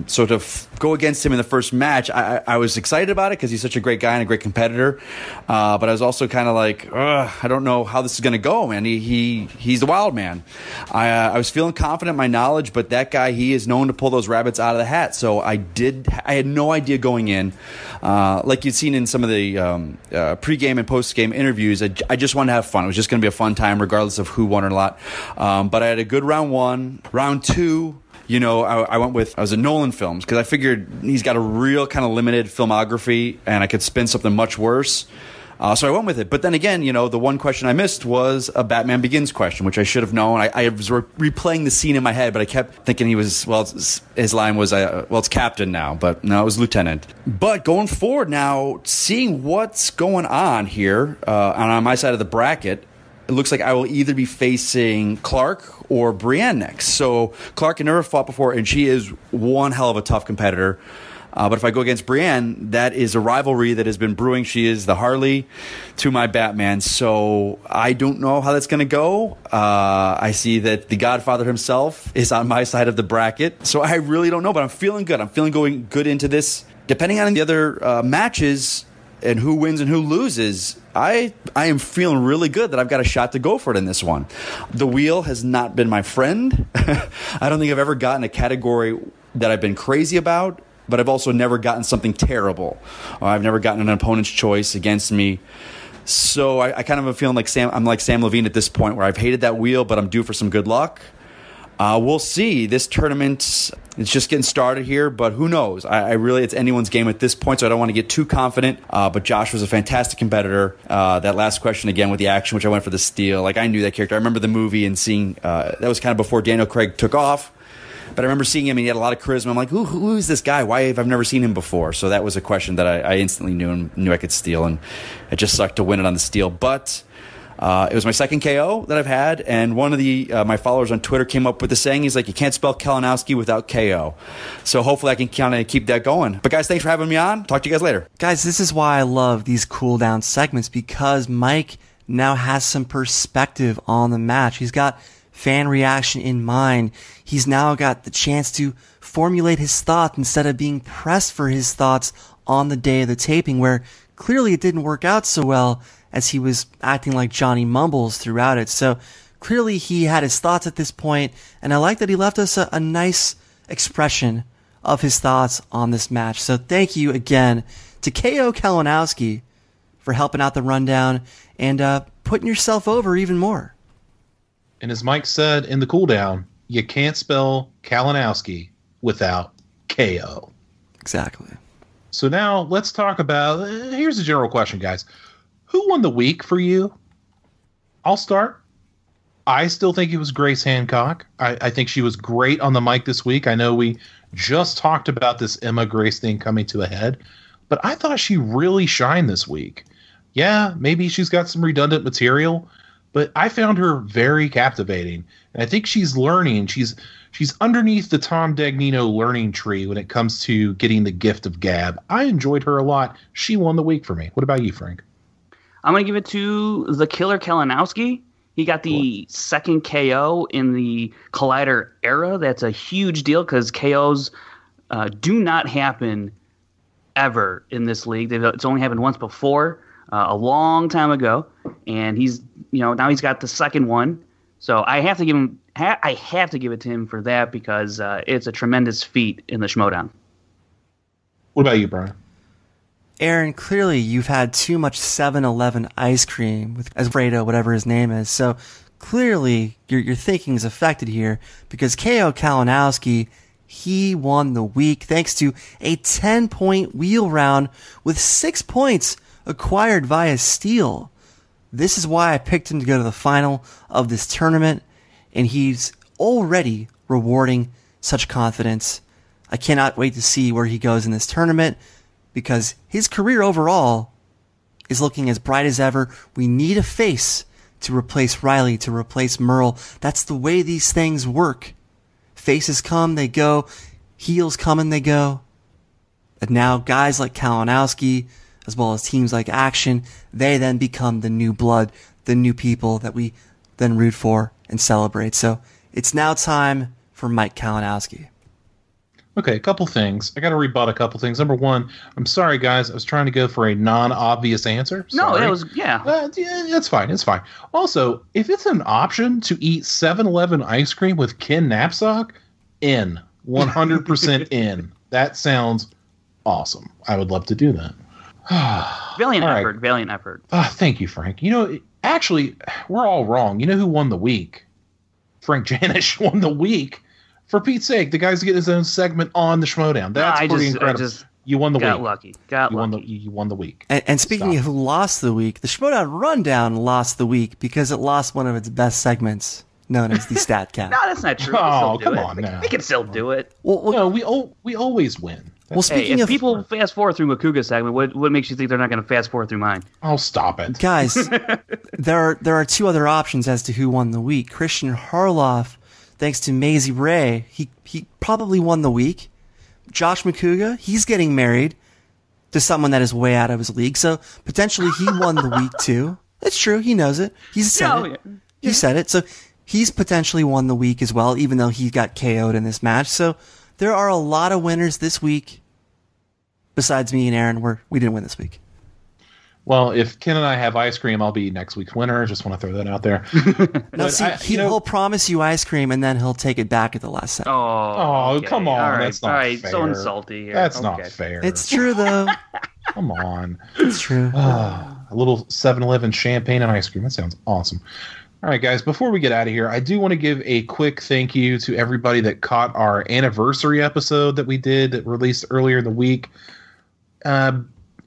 K: So to go against him in the first match, I was excited about it because he's such a great guy and a great competitor. But I was also kind of like, I don't know how this is going to go, man. He's the wild man. I was feeling confident in my knowledge, but that guy, he is known to pull those rabbits out of the hat. So I had no idea going in. Like you'd seen in some of the pregame and postgame interviews, I just wanted to have fun. It was just going to be a fun time regardless of who won or not. But I had a good round one. Round two, I was at Nolan Films because I figured he's got a real kind of limited filmography and I could spin something much worse. So I went with it. But then again, the one question I missed was a Batman Begins question, which I should have known. I was replaying the scene in my head, but I kept thinking his line was, it's Captain now. But no, it was Lieutenant. But going forward now, seeing what's going on here on my side of the bracket, it looks like I will either be facing Clark or Bryan next. So Clark had never fought before, and she is one hell of a tough competitor. But if I go against Bryan, that is a rivalry that has been brewing. She is the Harley to my Batman. So I don't know how that's going to go. I see that the Godfather himself is on my side of the bracket. So I really don't know, but I'm feeling good. I'm feeling going good into this. Depending on the other matches and who wins and who loses, I am feeling really good that I've got a shot to go for it in this one. The wheel has not been my friend. I don't think I've ever gotten a category that I've been crazy about, but I've also never gotten something terrible. I've never gotten an opponent's choice against me. So I kind of am feeling like I'm like Sam Levine at this point where I've hated that wheel, but I'm due for some good luck. We'll see. This tournament, it's just getting started here, but who knows? It's anyone's game at this point, so I don't want to get too confident. But Josh was a fantastic competitor. That last question again with the action, which I went for the steal. Like I knew that character. I remember the movie and seeing that was kind of before Daniel Craig took off But I remember seeing him, and he had a lot of charisma. I'm like, who is this guy? Why have I never seen him before? So that was a question that I instantly knew I could steal, and it just sucked to win it on the steal. But it was my second KO that I've had, and one of my followers on Twitter came up with the saying. He's like, you can't spell Kalinowski without KO. So hopefully I can kind of keep that going. But guys, thanks for having me on. Talk to you guys later.
D: Guys, this is why I love these cooldown segments, because Mike now has some perspective on the match. He's got fan reaction in mind. He's now got the chance to formulate his thoughts instead of being pressed for his thoughts on the day of the taping, where clearly it didn't work out so well, as he was acting like Johnny Mumbles throughout it. So clearly he had his thoughts at this point, and I like that he left us a nice expression of his thoughts on this match. So thank you again to KO Kalinowski for helping out the rundown and putting yourself over even more.
B: And as Mike said in the cooldown, you can't spell Kalinowski without KO.
D: Exactly.
B: So now let's talk about, here's a general question, guys. Who won the week for you? I'll start. I still think it was Grace Hancock. I think she was great on the mic this week. I know we just talked about this Emma Grace thing coming to a head, but I thought she really shined this week. Yeah, maybe she's got some redundant material, but I found her very captivating. And I think she's learning. She's underneath the Tom Dagnino learning tree when it comes to getting the gift of gab. I enjoyed her a lot. She won the week for me. What about you, Frank?
C: I'm going to give it to the killer Kalinowski. He got the second KO in the Collider era. That's a huge deal because KOs do not happen ever in this league. It's only happened once before, a long time ago, and now he's got the second one. So I have to give him. I have to give it to him for that because it's a tremendous feat in the Schmoedown.
B: What about you, Brian?
D: Aaron, clearly you've had too much 7-Eleven ice cream with Alfredo, whatever his name is. So clearly your thinking is affected here because KO Kalinowski, he won the week thanks to a 10-point wheel round with 6 points acquired via steal. This is why I picked him to go to the final of this tournament, and he's already rewarding such confidence. I cannot wait to see where he goes in this tournament, because his career overall is looking as bright as ever. We need a face to replace Riley, to replace Merle. That's the way these things work. Faces come, they go. Heels come and they go. And now guys like Kalinowski, as well as teams like Action, they then become the new blood, the new people that we then root for and celebrate. So it's now time for Mike Kalinowski.
B: Okay, a couple things. I got to rebut a couple things. Number one, I'm sorry, guys. I was trying to go for a non-obvious answer. Sorry.
C: No, that was, yeah.
B: It's fine. It's fine. Also, if it's an option to eat 7-Eleven ice cream with Ken Knapsack, 100% in. That sounds awesome. I would love to do that.
C: Valiant effort.
B: Thank you, Frank. Actually, we're all wrong. You know who won the week? Frank Janisch won the week. For Pete's sake, the guy's getting his own segment on the Schmoedown. That's pretty incredible. You won the week.
C: Got lucky.
B: You won the week.
D: And speaking of who lost the week, the Schmoedown Rundown lost the week because it lost one of its best segments, known as the StatCast.
C: No, that's not true.
B: Come on now.
C: We can still do it.
B: Well, no, we always win.
D: Well, speaking
C: if
D: of
C: people fast forward through Macuga segment, what makes you think they're not going to fast forward through mine?
B: Oh, stop it,
D: guys! there are two other options as to who won the week. Christian Harloff, thanks to Maisie Ray, he probably won the week. Josh Macuga, he's getting married to someone that is way out of his league, so potentially he won the week too. It's true, he knows it. He's said it. Yeah. He said it, so he's potentially won the week as well, even though he got KO'd in this match. So there are a lot of winners this week. Besides me and Aaron, we didn't win this week.
B: Well, if Ken and I have ice cream, I'll be next week's winner. Just want to throw that out there.
D: No, see, he'll promise you ice cream, and then he'll take it back at the last second.
C: Oh, okay.
B: Come on.
C: All right,
B: that's not fair.
C: So insulting here.
B: That's not fair.
D: It's true, though.
B: Come on.
D: It's true.
B: A little 7-Eleven champagne and ice cream. That sounds awesome. All right, guys, before we get out of here, I do want to give a quick thank you to everybody that caught our anniversary episode that we did that released earlier in the week.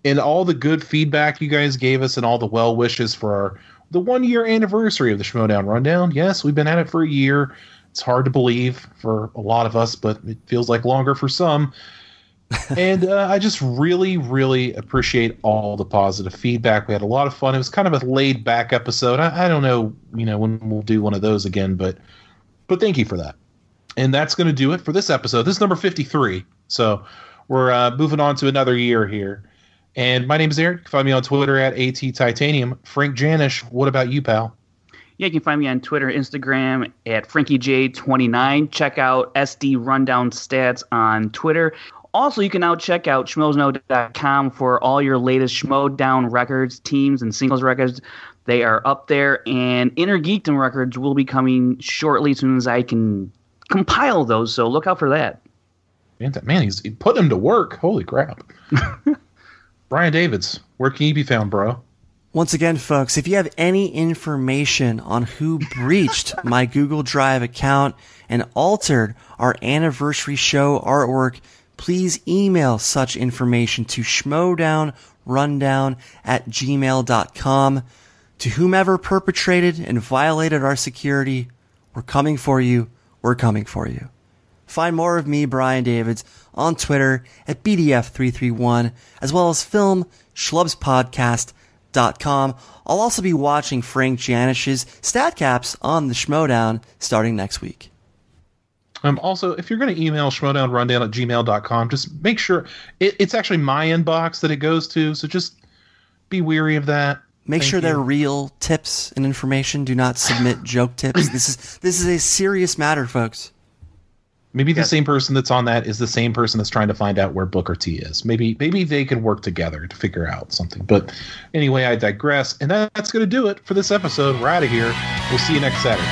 B: And all the good feedback you guys gave us and all the well wishes for the 1-year anniversary of the Schmoedown Rundown. Yes, we've been at it for a year. It's hard to believe for a lot of us, but it feels like longer for some. And I just really, really appreciate all the positive feedback. We had a lot of fun. It was kind of a laid-back episode. I don't know, when we'll do one of those again, but thank you for that. And that's going to do it for this episode. This is number 53. So we're moving on to another year here. And my name is Aaron. You can find me on Twitter at ATTitanium. Frank Janisch, what about you, pal?
C: Yeah, you can find me on Twitter, Instagram at FrankieJ29. Check out SD Rundown Stats on Twitter. Also, you can now check out Schmoedown.com for all your latest Schmoedown records, teams, and singles records. They are up there. And Inner Geekdom records will be coming shortly as soon as I can compile those. So look out for that.
B: Man, he's put him to work. Holy crap. Brian Davids, where can you be found, bro?
D: Once again, folks, if you have any information on who breached my Google Drive account and altered our anniversary show artwork, please email such information to schmoedownrundown@gmail.com. To whomever perpetrated and violated our security, we're coming for you. We're coming for you. Find more of me, Brian Davids, on Twitter at BDF331, as well as FilmSchlubspodcast.com. I'll also be watching Frank Janisch's StatCaps on the Schmoedown starting next week.
B: Also, if you're going to email schmoedownrundown@gmail.com, just make sure it's actually my inbox that it goes to, so just be wary of that.
D: Make sure they're real tips and information. Do not submit joke tips. This is a serious matter, folks.
B: Maybe the same person that's on that is the same person that's trying to find out where Booker T is. Maybe they can work together to figure out something. But anyway, I digress. And that's going to do it for this episode. We're out of here. We'll see you next Saturday.